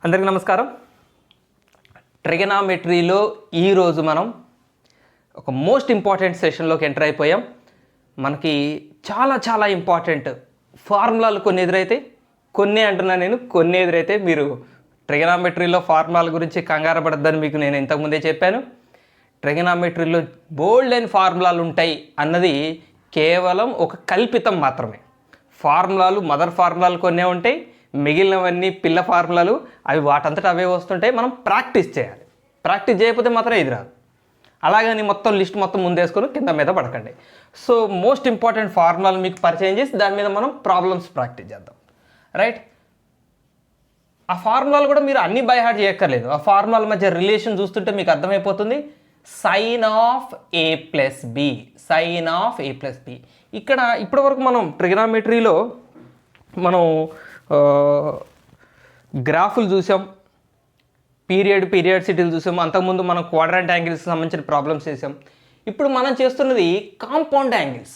అందరికీ నమస్కారం. ట్రిగనామెట్రీలో ఈరోజు మనం ఒక మోస్ట్ ఇంపార్టెంట్ సెషన్లోకి ఎంటర్ అయిపోయాం. మనకి చాలా ఇంపార్టెంట్ ఫార్ములాలు కొన్ని ఎదురైతే కొన్ని ఎదురైతే మీరు ట్రిగనామెట్రీలో ఫార్ములాల గురించి కంగారు పడద్దని మీకు నేను ఇంతకుముందే చెప్పాను. ట్రిగనామెట్రీలో బోల్డ్ అండ్ ఫార్ములాలు ఉంటాయి అన్నది కేవలం ఒక కల్పితం మాత్రమే. ఫార్ములాలు మదర్ ఫార్ములాలు కొన్నే ఉంటాయి, మిగిలినవన్నీ పిల్ల ఫార్ములాలు. అవి వాటంతటా అవే వస్తుంటాయి. మనం ప్రాక్టీస్ చేయాలి. ప్రాక్టీస్ చేయకపోతే మాత్రం ఇది రాదు. అలాగని మొత్తం లిస్ట్ మొత్తం ముందేసుకొని కింద మీద పడకండి. సో మోస్ట్ ఇంపార్టెంట్ ఫార్ములాలు మీకు పరిచయం చేసి దాని మీద మనం ప్రాబ్లమ్స్ ప్రాక్టీస్ చేద్దాం. రైట్? ఆ ఫార్ములాలు కూడా మీరు అన్ని బై హార్ట్ చేయక్కర్లేదు. ఆ ఫార్ములాల మధ్య రిలేషన్ చూస్తుంటే మీకు అర్థమైపోతుంది. Sine of a plus b, sine of a plus b. ఇక్కడ ఇప్పటివరకు మనం ట్రిగనామెట్రీలో మనం గ్రాఫులు చూసాం, పీరియాడిసిటీలు చూసాం. అంతకుముందు మనం క్వాడ్రంట్ యాంగిల్స్కి సంబంధించిన ప్రాబ్లమ్స్ చేసాం. ఇప్పుడు మనం చేస్తున్నది కాంపౌండ్ యాంగిల్స్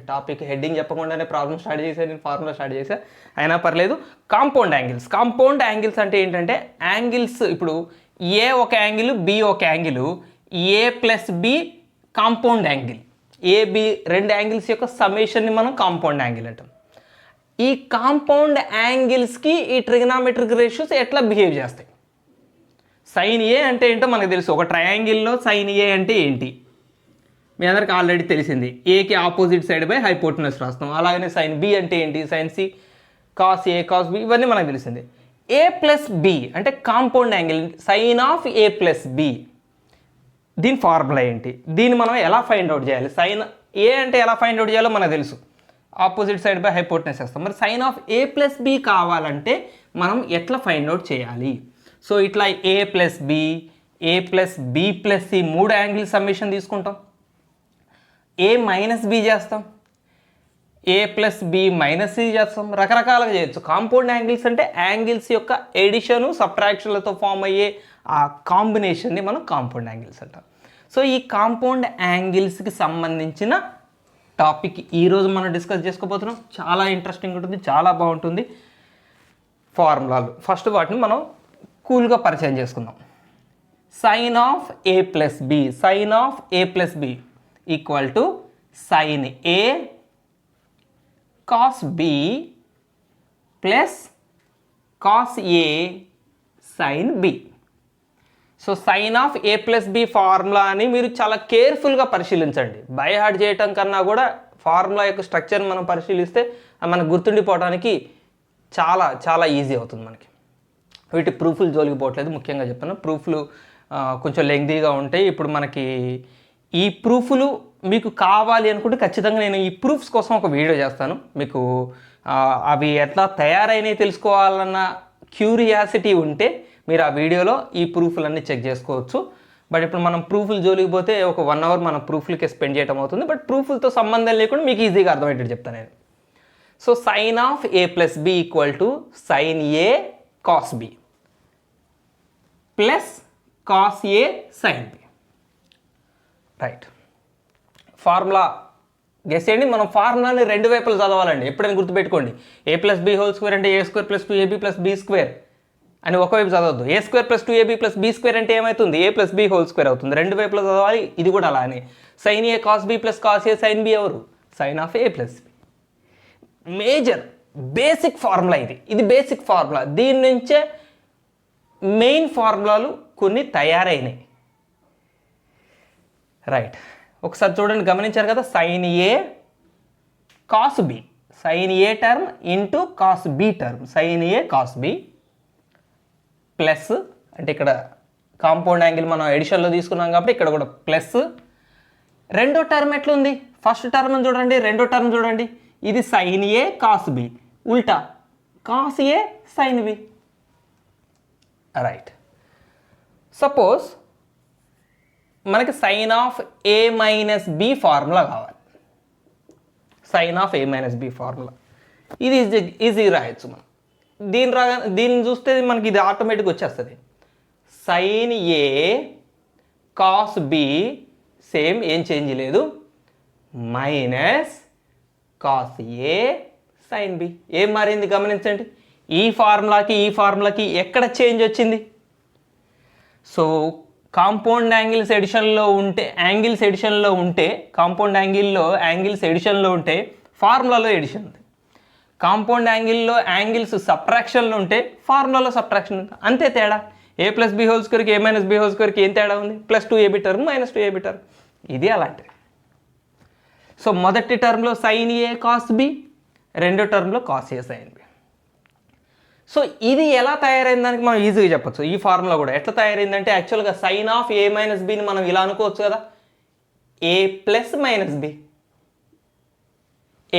టాపిక్ హెడ్డింగ్ చెప్పకుండానే ప్రాబ్లమ్ స్టార్ట్ చేశాను, నేను ఫార్ములా స్టార్ట్ చేశాను, అయినా పర్లేదు. కాంపౌండ్ యాంగిల్స్ అంటే ఏంటంటే యాంగిల్స్, ఇప్పుడు ఏ ఒక యాంగిల్, బి ఒక angle, a plus b compound angle. A b రెండు యాంగిల్స్ యొక్క సమ్మేషన్ని మనం కాంపౌండ్ యాంగిల్ అంటాం. ఈ కాంపౌండ్ యాంగిల్స్కి ఈ ట్రిగనామెట్రిక్ రేషియోస్ ఎట్లా బిహేవ్ చేస్తాయి? సైన్ ఏ అంటే ఏంటో మనకు తెలుసు. ఒక ట్రయాంగిల్లో సైన్ ఏ అంటే ఏంటి మీ అందరికి ఆల్రెడీ తెలిసింది. ఏకి ఆపోజిట్ సైడ్ బై హైపోటెనస్ రాస్తాం. అలాగనే సైన్ బి అంటే ఏంటి? సైన్ సి, కాస్ ఏ, కాస్ బి, ఇవన్నీ మనకు తెలిసింది. ఏ ప్లస్ బి అంటే compound angle, sine of a plus b. దీని ఫార్ములా ఏంటి? దీన్ని మనం ఎలా ఫైండ్ అవుట్ చేయాలి? సైన్ ఏ అంటే ఎలా ఫైండ్ అవుట్ చేయాలో మనకు తెలుసు. ఆపోజిట్ సైడ్ బై హైపోటెనస్ వేస్తాం. మరి sine of a plus b కావాలంటే మనం ఎట్లా ఫైండ్ అవుట్ చేయాలి? సో ఇట్లా a plus b plus c మూడు యాంగిల్ సమ్మేషన్ తీసుకుంటాం. ఏ మైనస్ బి చేస్తాం, a plus b minus c చేస్తాం. రకరకాలుగా చేయొచ్చు. కాంపౌండ్ యాంగిల్స్ అంటే యాంగిల్స్ యొక్క ఎడిషను సబ్ట్రాక్షన్లతో ఫామ్ అయ్యే ఆ కాంబినేషన్ని మనం కాంపౌండ్ యాంగిల్స్ అంటాం. సో ఈ కాంపౌండ్ యాంగిల్స్కి సంబంధించిన టాపిక్ ఈరోజు మనం డిస్కస్ చేసుకోబోతున్నాం. చాలా ఇంట్రెస్టింగ్ ఉంటుంది, చాలా బాగుంటుంది. ఫార్ములాలు ఫస్ట్ వాటిని మనం కూల్గా పరిచయం చేసుకుందాం. Sine of a plus b equal to sine a cos B plus cos a sine b. So sine of a plus b ఫార్ములాని మీరు చాలా కేర్ఫుల్గా పరిశీలించండి. బై హార్ట్ చేయటం కన్నా కూడా ఫార్ములా యొక్క స్ట్రక్చర్ని మనం పరిశీలిస్తే మనకు గుర్తుండిపోవడానికి చాలా ఈజీ అవుతుంది మనకి. వీటి ప్రూఫ్లు జోలికి పోవట్లేదు, ముఖ్యంగా చెప్తాను. ప్రూఫ్లు కొంచెం లెంగ్తీగా ఉంటాయి. ఇప్పుడు మనకి ఈ ప్రూఫ్లు మీకు కావాలి అనుకుంటే ఖచ్చితంగా నేను ఈ ప్రూఫ్స్ కోసం ఒక వీడియో చేస్తాను. మీకు అవి ఎట్లా తయారైనవి తెలుసుకోవాలన్న క్యూరియాసిటీ ఉంటే మీరు ఆ వీడియోలో ఈ ప్రూఫ్లన్నీ చెక్ చేసుకోవచ్చు. బట్ ఇప్పుడు మనం ప్రూఫ్లు జోలికి పోతే ఒక 1 అవర్ మనం ప్రూఫ్లకే స్పెండ్ చేయడం అవుతుంది. బట్ ప్రూఫ్లతో సంబంధం లేకుండా మీకు ఈజీగా అర్థమయ్యేటట్టు చెప్తాను నేను. So sine of a plus b equal to sine a cos B plus cos a sine b. Right? Formula guess చేయండి. మనం ఫార్ములాని రెండు వైపులు చదవాలండి. ఎప్పుడైనా గుర్తుపెట్టుకోండి. A plus b whole square అంటే a square plus 2ab plus b square అని ఒకవైపు చదవద్దు. A square plus 2ab plus b square అంటే ఏమవుతుంది? A plus b whole square అవుతుంది. రెండు వైపులో చదవాలి. ఇది కూడా అలానే. Sign a cos B plus cos a sine b ఎవరు? Sine of a plus b. Major basic formula ఇది బేసిక్ ఫార్ములా. దీని నుంచే మెయిన్ ఫార్ములాలు కొన్ని తయారైనాయి. రైట్? ఒకసారి చూడండి, గమనించారు కదా. Sine a cos B, sine a term into cos b term, sine a cos B plus, అంటే ఇక్కడ కాంపౌండ్ యాంగిల్ మనం ఎడిషన్లో తీసుకున్నాం కాబట్టి ఇక్కడ కూడా ప్లస్. రెండో టర్మ్ ఎట్లుంది? ఫస్ట్ టర్మ్ చూడండి, రెండో టర్మ్ చూడండి. ఇది సైన్ ఏ కాస్ బి, ఉల్టా cos a sine b. Right? Suppose మనకి sine of a minus b formula కావాలి. Sine of a minus b formula ఇది ఈజీ రాయొచ్చు మనం. దీన్ని చూస్తే మనకి ఇది ఆటోమేటిక్గా వచ్చేస్తుంది. Sine a cos b same, ఏం చేంజ్ లేదు, minus cos a sine b. ఏం మారింది గమనించండి, ఈ ఫార్ములాకి ఎక్కడ చేంజ్ వచ్చింది? సో కాంపౌండ్ యాంగిల్స్ ఎడిషన్లో ఉంటే కాంపౌండ్ యాంగిల్స్ ఎడిషన్లో ఉంటే ఫార్ములాలో ఎడిషన్ ఉంది. కాంపౌండ్ యాంగిల్స్ సబ్ట్రాక్షన్లో ఉంటే ఫార్ములాలో సబ్ట్రాక్షన్ ఉంది. అంతే తేడా. a ప్లస్ బి హోల్ స్క్వేర్కి a మైనస్ బి హోల్ స్క్వేర్కి ఏం తేడా ఉంది? +2ab term -2ab term. ఇది అలాంటిది. సో మొదటి టర్మ్లో సైన్ ఏ కాస్ బి, రెండో టర్మ్లో cos a sine b. So ఇది ఎలా తయారైంది దానికి మనం ఈజీగా చెప్పచ్చు. ఈ ఫార్ములా కూడా ఎట్లా తయారైందంటే యాక్చువల్గా సైన్ ఆఫ్ a మైనస్ బిని మనం ఇలా అనుకోవచ్చు కదా, a plus minus b.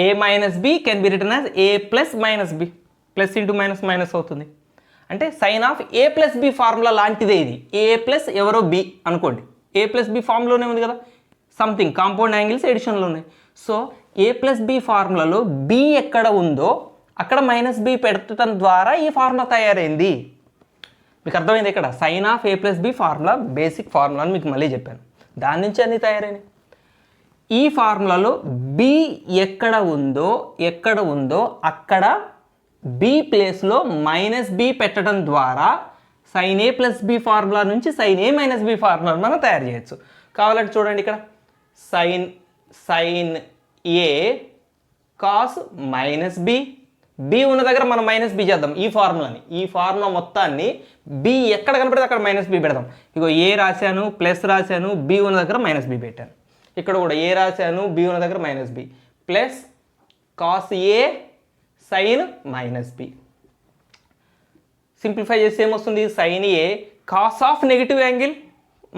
a minus b can be return as a plus minus b. Plus into minus minus అవుతుంది. అంటే sine of a plus B formula లాంటిదే ఇది. a ప్లస్ ఎవరో బి అనుకోండి, a ప్లస్ బి ఫార్ములానే ఉంది కదా, something compound angles ఎడిషన్లో ఉన్నాయి. సో a ప్లస్ బి ఫార్ములాలో b ఎక్కడ ఉందో అక్కడ మైనస్ బి పెట్టడం ద్వారా ఈ ఫార్ములా తయారైంది. మీకు అర్థమైంది ఇక్కడ sine of a plus B formula basic formula అని మీకు మళ్ళీ చెప్పాను. దాని నుంచి అన్నీ తయారైనాయి. ఈ ఫార్ములాలో b ఎక్కడ ఉందో అక్కడ b ప్లేస్లో మైనస్ బి పెట్టడం ద్వారా sign a plus B formula నుంచి సైన్ ఏ మైనస్ బి ఫార్ములా మనం తయారు చేయొచ్చు. కావాలంటే చూడండి ఇక్కడ sign a cos minus B. B ఉన్న దగ్గర మనం మైనస్ బి చేద్దాం. ఈ ఫార్ములా మొత్తాన్ని బి ఎక్కడ కనపడితే అక్కడ మైనస్ బి పెడదాం. ఇగో ఏ రాశాను, ప్లస్ రాశాను, బి ఉన్న దగ్గర మైనస్ బి పెట్టాను. ఇక్కడ కూడా ఏ రాశాను, బి ఉన్న దగ్గర minus b, plus cos a sine minus b. Simplify చేస్తే ఏమొస్తుంది? Sine a cos of negative angle,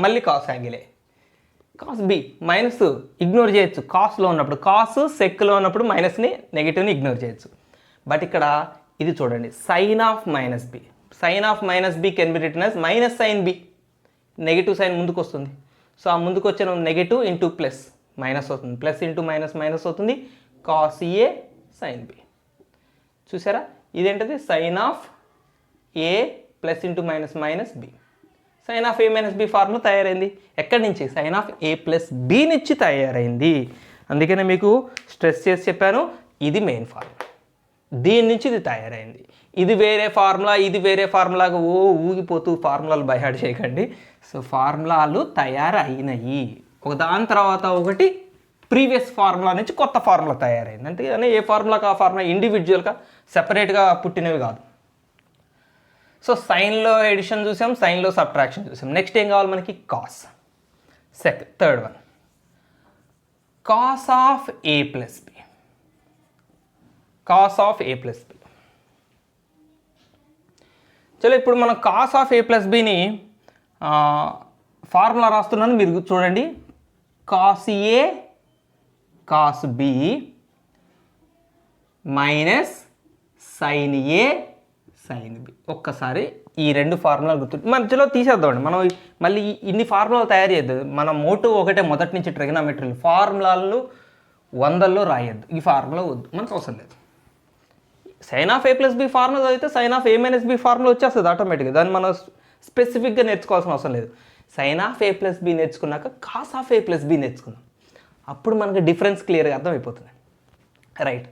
మళ్ళీ కాస్ యాంగిలే, కాస్ బి. మైనస్ ఇగ్నోర్ చేయొచ్చు కాస్లో ఉన్నప్పుడు, కాస్ సెక్లో ఉన్నప్పుడు మైనస్ని నెగిటివ్ని ఇగ్నోర్ చేయొచ్చు. బట్ ఇక్కడ ఇది చూడండి, sine of minus b can be return as minus sine b. Negative sine ముందుకు వస్తుంది. సో ఆ ముందుకు వచ్చిన నెగిటివ్ ఇంటూ ప్లస్ మైనస్ అవుతుంది, ప్లస్ ఇంటూ మైనస్ మైనస్ అవుతుంది, కాస్ ఏ సైన్ బి. చూసారా, ఇదేంటది? Sine of a plus into minus minus b. Sine of a minus b formula తయారైంది. ఎక్కడి నుంచి? Sine of a plus b నుంచి తయారైంది. అందుకనే మీకు స్ట్రెస్ చేసి చెప్పాను, ఇది మెయిన్ ఫార్ములా, దీని నుంచి ఇది తయారైంది. ఇది వేరే ఫార్ములాగా ఊగిపోతూ ఫార్ములాలు బైహార్డ్ చేయకండి. సో ఫార్ములాలు తయారైనాయి, ఒక దాని తర్వాత ఒకటి ప్రీవియస్ ఫార్ములా నుంచి కొత్త ఫార్ములా తయారైంది. అంతేగాని ఏ ఫార్ములాకి ఆ ఫార్ములా ఇండివిజువల్గా సెపరేట్గా పుట్టినవి కాదు. సో సైన్లో ఎడిషన్ చూసాం, సైన్లో సబ్ట్రాక్షన్ చూసాం. నెక్స్ట్ ఏం కావాలి మనకి? Cos. Third one, cos of a plus b. చలో ఇప్పుడు మనం కాస్ ఆఫ్ ఏ ప్లస్ బిని ఫార్ములా రాస్తున్నాను, మీరు చూడండి. కాస్ ఏ కాస్ బి మైనస్ సైన్ ఏ సైన్ బి. ఒక్కసారి ఈ రెండు ఫార్ములాలు గుర్తు మధ్యలో తీసేద్దామండి. మనం మళ్ళీ ఇన్ని ఫార్ములాలు తయారు చేయద్దు. మన మోటో ఒకటే మొదటి నుంచి ట్రిగనోమెట్రీలు, ఫార్ములాలు 100లో రాయొద్దు. ఈ ఫార్ములా వద్దు, మనకు అవసరం లేదు. Sine of a plus B formula అయితే sine of a minus b formula వచ్చేస్తుంది ఆటోమేటిక్గా. దాన్ని మనం స్పెసిఫిక్గా నేర్చుకోవాల్సిన అవసరం లేదు. Sine of a plus b నేర్చుకున్నాక cos of a plus b నేర్చుకుందాం. అప్పుడు మనకి డిఫరెన్స్ క్లియర్గా అర్థమైపోతుంది. రైట్,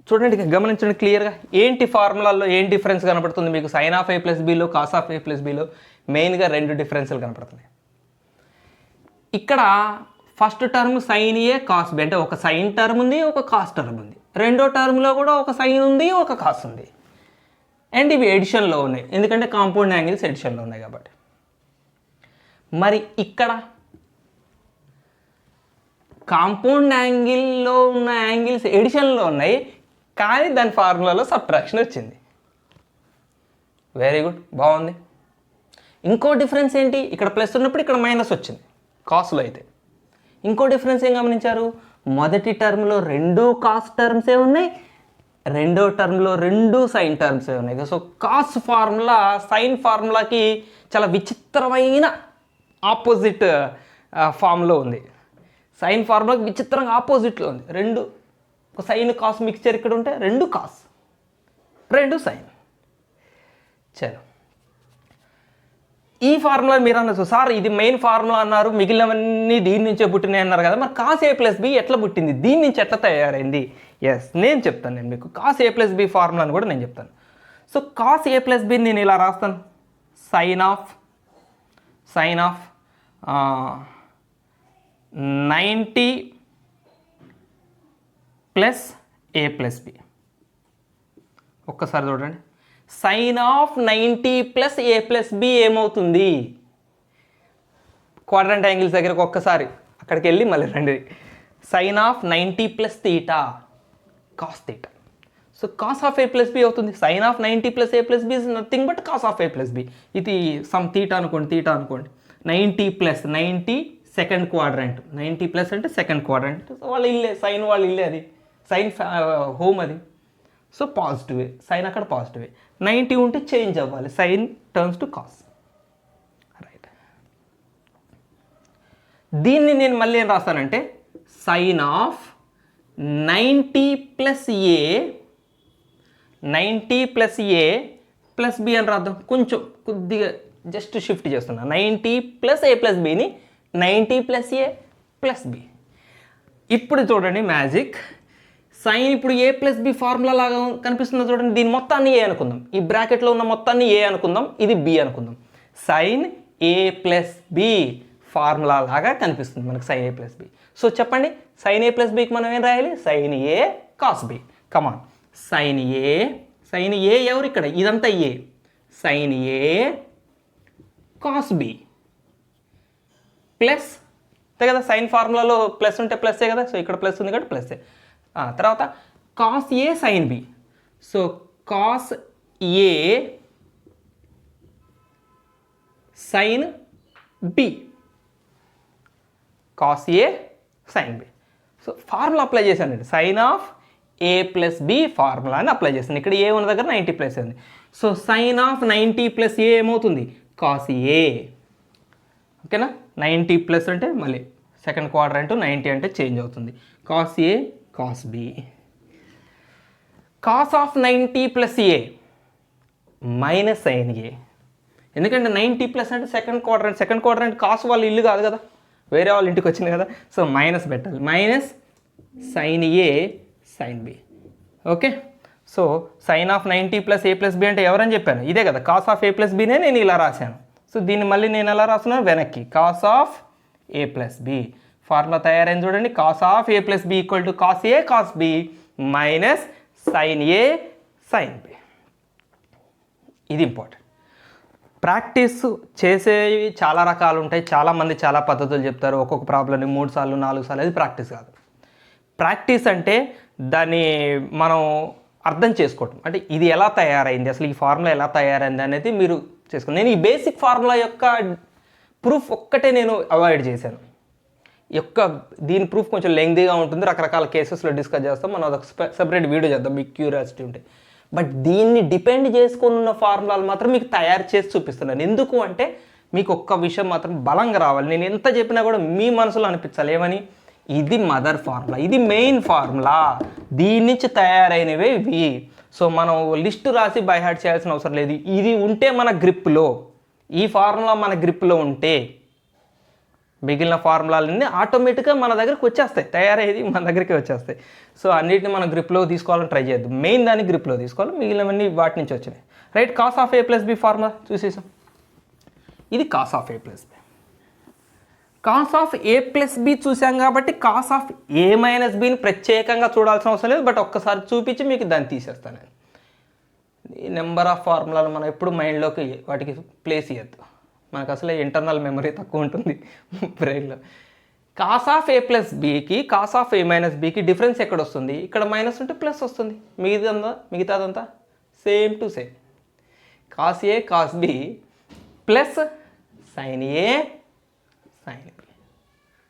చూడండి, గమనించండి క్లియర్గా. ఏంటి ఫార్ములాల్లో ఏం డిఫరెన్స్ కనపడుతుంది మీకు? సైన్ ఆఫ్ ఏ ప్లస్ బిలో, కాస్ ఆఫ్ ఏ ప్లస్ బిలో మెయిన్గా రెండు డిఫరెన్స్లు కనపడుతున్నాయి. ఇక్కడ first term sine a cos b, అంటే ఒక సైన్ టర్మ్ ఉంది, ఒక కాస్ టర్మ్ ఉంది. రెండో టర్మ్లో కూడా ఒక సైన్ ఉంది, ఒక కాస్ ఉంది. అండ్ ఇవి ఎడిషన్లో ఉన్నాయి, ఎందుకంటే కాంపౌండ్ యాంగిల్స్ ఎడిషన్లో ఉన్నాయి కాబట్టి. మరి ఇక్కడ కాంపౌండ్ యాంగిల్లో ఉన్న యాంగిల్స్ ఎడిషన్లో ఉన్నాయి, కానీ దాని ఫార్ములాలో సబ్ట్రాక్షన్ వచ్చింది. వెరీ గుడ్, బాగుంది. ఇంకో డిఫరెన్స్ ఏంటి? ఇక్కడ ప్లస్ ఉన్నప్పుడు ఇక్కడ మైనస్ వచ్చింది కాస్లో అయితే. ఇంకో డిఫరెన్స్ ఏం గమనించారు? మొదటి టర్మ్లో రెండు కాస్ టర్మ్సే ఉన్నాయి, రెండో టర్మ్లో రెండు సైన్ టర్మ్సే ఉన్నాయి. సో కాస్ ఫార్ములా సైన్ ఫార్ములాకి చాలా విచిత్రమైన ఆపోజిట్ ఫామ్లో ఉంది. సైన్ ఫార్ములాకి విచిత్రంగా ఆపోజిట్లో ఉంది. రెండు, ఒక సైన్ కాస్ మిక్చర్ ఇక్కడ ఉంటే రెండు కాస్, రెండు సైన్. చలో ఈ ఫార్ములా మీరు అనొచ్చు సార్ ఇది మెయిన్ ఫార్ములా అన్నారు, మిగిలినవన్నీ దీని నుంచే పుట్టినాయి అన్నారు కదా, మరి కాస్ ఏ ప్లస్ బి ఎట్లా పుట్టింది, దీని నుంచి ఎట్లా తయారైంది? ఎస్, నేను చెప్తాను. నేను మీకు cos a plus B formula అని కూడా నేను చెప్తాను. So cos a plus b నేను ఇలా రాస్తాను, sine of 90 plus a plus b. ఒక్కసారి చూడండి, sine of 90 plus a plus b ఏమవుతుంది? క్వాడ్రంట్ యాంగిల్స్ దగ్గరకు ఒక్కసారి అక్కడికి వెళ్ళి మళ్ళీ రండి. Sine of 90 plus theta cos theta. So cos of a plus b అవుతుంది. Sine of 90 plus a plus b is nothing but cos of a plus b. ఇది some theta అనుకోండి, 90 ప్లస్ 90 సెకండ్ క్వాడ్రంట్, 90 ప్లస్ అంటే second quadrant, వాళ్ళ ఇల్లే, sine వాళ్ళ ఇల్లే, అది sine home అది. సో పాజిటివే, సైన్ అక్కడ పాజిటివే. 90 ఉంటే చేంజ్ అవ్వాలి, sine turns to cos. Right, దీన్ని నేను మళ్ళీ ఏం రాస్తానంటే sine of 90 plus a 90 plus a plus b అని రాద్దాం. కొంచెం కొద్దిగా జస్ట్ షిఫ్ట్ చేస్తున్నా. 90 ప్లస్ ఏ ప్లస్ బిని 90 ప్లస్ ఏ ప్లస్ బి. ఇప్పుడు చూడండి మ్యాజిక్, సైన్ ఇప్పుడు ఏ ప్లస్ బి ఫార్ములా లాగా కనిపిస్తుందో చూడండి. దీని మొత్తాన్ని ఏ అనుకుందాం, ఈ బ్రాకెట్లో ఉన్న మొత్తాన్ని ఏ అనుకుందాం, ఇది బి అనుకుందాం. Sign a plus B formula లాగా కనిపిస్తుంది మనకు sign a plus b. So చెప్పండి, సైన్ ఏ ప్లస్ బికి మనం ఏం రాయాలి? Sign a cos B. Come on, sign ఏ ఎవరు ఇక్కడ, ఇదంతా ఏ, sign a cos B plus అంతే కదా, సైన్ ఫార్ములాలో ప్లస్ ఉంటే ప్లస్సే కదా, సో ఇక్కడ ప్లస్ ఉంది కాబట్టి ప్లస్సే. తర్వాత cos a sine b. So cos a sine b, cos a sine b. So formula apply చేశానండి, sine of a plus B formula అని అప్లై చేశాను. ఇక్కడ ఏ ఉన్న దగ్గర 90 ప్లస్ ఉంది. So sine of 90 plus a ఏమవుతుంది? Cos a. ఓకేనా, 90 plus అంటే మళ్ళీ సెకండ్ క్వాడ్రంట్, 90 అంటే చేంజ్ అవుతుంది. Cos A cos b. Cos of 90 plus a minus sine a. ఎందుకంటే 90 ప్లస్ అంటే సెకండ్ క్వాడ్రంట్ కాస్ వాళ్ళ ఇల్లు కాదు కదా, వేరే వాళ్ళ ఇంటికి వచ్చింది కదా, సో మైనస్ పెట్టాలి. Minus sine A sine b. Okay, so sine of 90 plus a plus b అంటే ఎవరని చెప్పాను? ఇదే కదా, కాస్ ఆఫ్ ఏ ప్లస్ బినే నేను ఇలా రాశాను. సో దీన్ని మళ్ళీ నేను ఎలా రాస్తున్నాను? వెనక్కి, cos of a plus B formula తయారైంది చూడండి. Cos of a plus b equal to cos A cos b minus sine A sine b. ఇది ఇంపార్టెంట్. ప్రాక్టీస్ చేసేవి చాలా రకాలు ఉంటాయి, చాలామంది చాలా పద్ధతులు చెప్తారు. ఒక్కొక్క ప్రాబ్లమ్ని 3 సార్లు 4 సార్లు, అది ప్రాక్టీస్ కాదు. ప్రాక్టీస్ అంటే దాన్ని మనం అర్థం చేసుకోవటం, అంటే ఇది ఎలా తయారైంది, అసలు ఈ ఫార్ములా ఎలా తయారైంది అనేది మీరు చేసుకోండి. నేను ఈ బేసిక్ ఫార్ములా యొక్క ప్రూఫ్ ఒక్కటే నేను అవాయిడ్ చేశాను. దీని ప్రూఫ్ కొంచెం లెంగ్తీగా ఉంటుంది, రకరకాల కేసెస్లో డిస్కస్ చేస్తాం, మనం అదొక సెపరేట్ వీడియో చేద్దాం మీకు క్యూరియాసిటీ ఉంటే. బట్ దీన్ని డిపెండ్ చేసుకుని ఉన్న ఫార్ములాలు మాత్రం మీకు తయారు చేసి చూపిస్తున్నాను. ఎందుకు అంటే మీకు ఒక్క విషయం మాత్రం బలంగా రావాలి. నేను ఎంత చెప్పినా కూడా మీ మనసులో అనిపించాలి ఏమని, ఇది మదర్ ఫార్ములా, ఇది మెయిన్ ఫార్ములా, దీని నుంచి తయారైనవే ఇవి. సో మనం లిస్టు రాసి బై హార్ట్ చేయాల్సిన అవసరం లేదు. ఇది ఉంటే మన గ్రిప్లో, ఈ ఫార్ములా మన గ్రిప్లో ఉంటే మిగిలిన ఫార్ములాలన్నీ ఆటోమేటిక్గా మన దగ్గరికి వచ్చేస్తాయి, తయారయ్యేది మన దగ్గరికి వచ్చేస్తాయి. సో అన్నిటిని మనం గ్రిప్లో తీసుకోవాలని ట్రై చేద్దాం. మెయిన్ దాన్ని గ్రిప్లో తీసుకోవాలి, మిగిలినవన్నీ వాటి నుంచి వచ్చినాయి. Right, cos of a plus B formula చూసేసాం. ఇది cos of a plus b. Cos of a plus b చూసాం కాబట్టి కాస్ ఆఫ్ ఏ మైనస్ బిని ప్రత్యేకంగా చూడాల్సిన అవసరం లేదు. బట్ ఒక్కసారి చూపించి మీకు దాన్ని తీసేస్తాను నేను. ఈ నెంబర్ ఆఫ్ ఫార్ములాలు మనం ఎప్పుడు మైండ్లోకి వాటికి ప్లేస్ ఇవ్వద్దు, మనకు అసలే ఇంటర్నల్ మెమరీ తక్కువ ఉంటుంది బ్రెయిన్లో. కాస్ ఆఫ్ ఏ ప్లస్ బికి కాస్ ఆఫ్ ఏ మైనస్ బికి డిఫరెన్స్ ఎక్కడ వస్తుంది? ఇక్కడ మైనస్ ఉంటే ప్లస్ వస్తుంది, మిగతాదంతా same to same. Cos A cos B plus sine A sine b.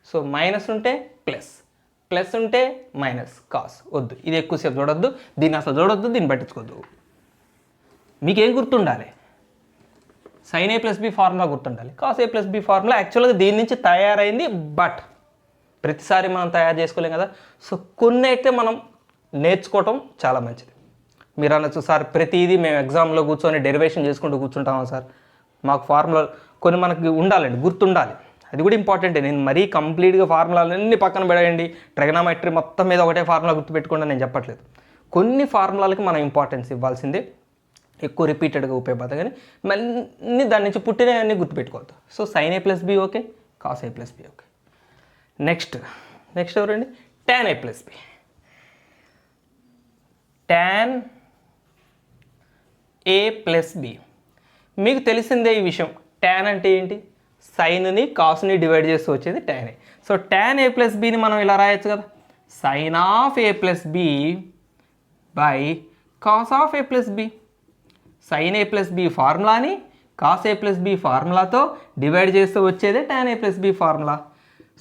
So minus ఉంటే ప్లస్, ప్లస్ ఉంటే మైనస్. కాస్ వద్దు, ఇది ఎక్కువసేపు చూడొద్దు, దీన్ని అసలు చూడొద్దు, దీన్ని పట్టించుకోవద్దు. మీకేం గుర్తుండాలి? Sine a plus B formula గుర్తుండాలి. Cos a plus B formula యాక్చువల్గా దీని నుంచి తయారైంది, బట్ ప్రతిసారి మనం తయారు చేసుకోలేం కదా. సో కొన్ని అయితే మనం నేర్చుకోవటం చాలా మంచిది. మీరు అనొచ్చు, సార్ ప్రతిదీ మేము ఎగ్జామ్లో కూర్చొని డెరివేషన్ చేసుకుంటూ కూర్చుంటామా సార్, మాకు కొన్ని మనకి ఉండాలండి, గుర్తుండాలి. అది కూడా ఇంపార్టెంటే. నేను మరీ కంప్లీట్గా ఫార్ములాలన్నీ పక్కన పెడేయండి, ట్రిగనామెట్రీ మొత్తం మీద ఒకటే ఫార్ములా గుర్తుపెట్టుకోండి నేను చెప్పట్లేదు. కొన్ని ఫార్ములాలకి మనం ఇంపార్టెన్స్ ఇవ్వాల్సిందే, ఎక్కువ రిపీటెడ్గా ఉపయోగపడతాయి. కానీ మళ్ళీ దాని నుంచి పుట్టినవన్నీ గుర్తుపెట్టుకోవద్దు. So sin a + b okay, cos a + b okay. Next ఎవరండి, tan a + b. tan a + b మీకు తెలిసిందే ఈ విషయం. tan అంటే ఏంటి, సైన్ని కాస్ని డివైడ్ చేస్తూ వచ్చేది tan a. So tan a + bని మనం ఇలా రాయొచ్చు కదా, sin of a + b by cos of a + b. sin a + b ఫార్ములాని cos a + b ఫార్ములాతో డివైడ్ చేస్తూ వచ్చేదే tan a + b formula.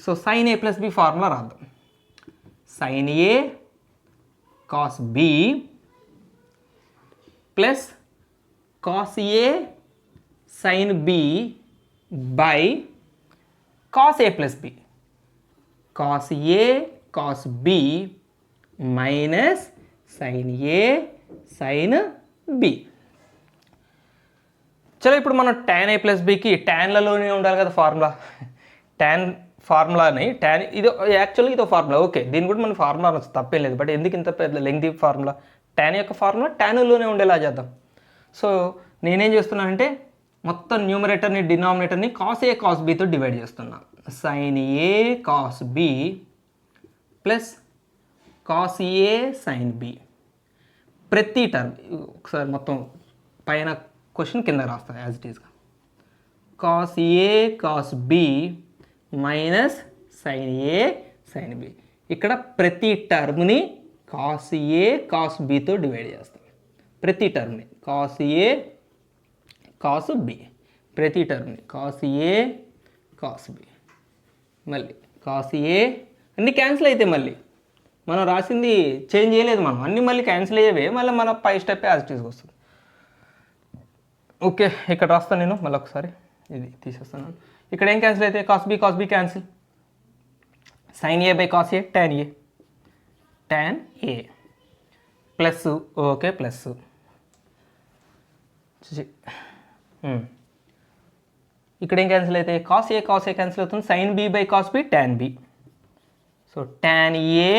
So sin a + b formula రాద్దాం. sin a cos b plus cos a sin b by cos a + b. cos a cos b minus sin a sin b. చలో ఇప్పుడు మనం tan a + bకి ట్యాన్లలోనే ఉండాలి కదా formula. Tan ఫార్ములాని ఇది యాక్చువల్గా ఇదో formula okay, దీని కూడా మన ఫార్ములా అనొచ్చు, తప్పేం లేదు. బట్ ఎందుకు ఇంత పెద్ద లెంగ్తీ ఫార్ములా, tan యొక్క ఫార్ములా ట్యాన్లోనే ఉండేలా చేద్దాం. సో నేనేం చేస్తున్నానంటే మొత్తం న్యూమరేటర్ని డినామినేటర్ని cos a cos bతో డివైడ్ చేస్తున్నా. sin a cos b plus cos a sin b. ప్రతి టర్మ్ ఒకసారి మొత్తం పైన క్వశ్చన్ కింద రాస్తాను యాజ్ ఇట్ ఈస్గా. cos a cos b minus sin a sin b. ఇక్కడ ప్రతి టర్మ్ని cos a cos bతో డివైడ్ చేస్తాం. ప్రతి టర్మ్ని cos a cos b, ప్రతి టర్మ్ని cos a cos b. మళ్ళీ cos a అన్నీ క్యాన్సిల్ అయితే మళ్ళీ మనం రాసింది చేంజ్ చేయలేదు, మనం అన్నీ మళ్ళీ క్యాన్సిల్ అయ్యేవే, మళ్ళీ మన పై స్టెప్ యాజ్ ఇట్ ఈస్గా వస్తుంది. ఓకే, ఇక్కడ రాస్తాను నేను మళ్ళీ ఒకసారి, ఇది తీసేస్తాను. ఇక్కడ ఏం క్యాన్సిల్ అయితే cos b cancel, sin a / cos a tan a plus okay plus ఇక్కడ ఏం క్యాన్సిల్ అయితే cos a క్యాన్సిల్ అవుతుంది, sin b / cos b tan b. So tan a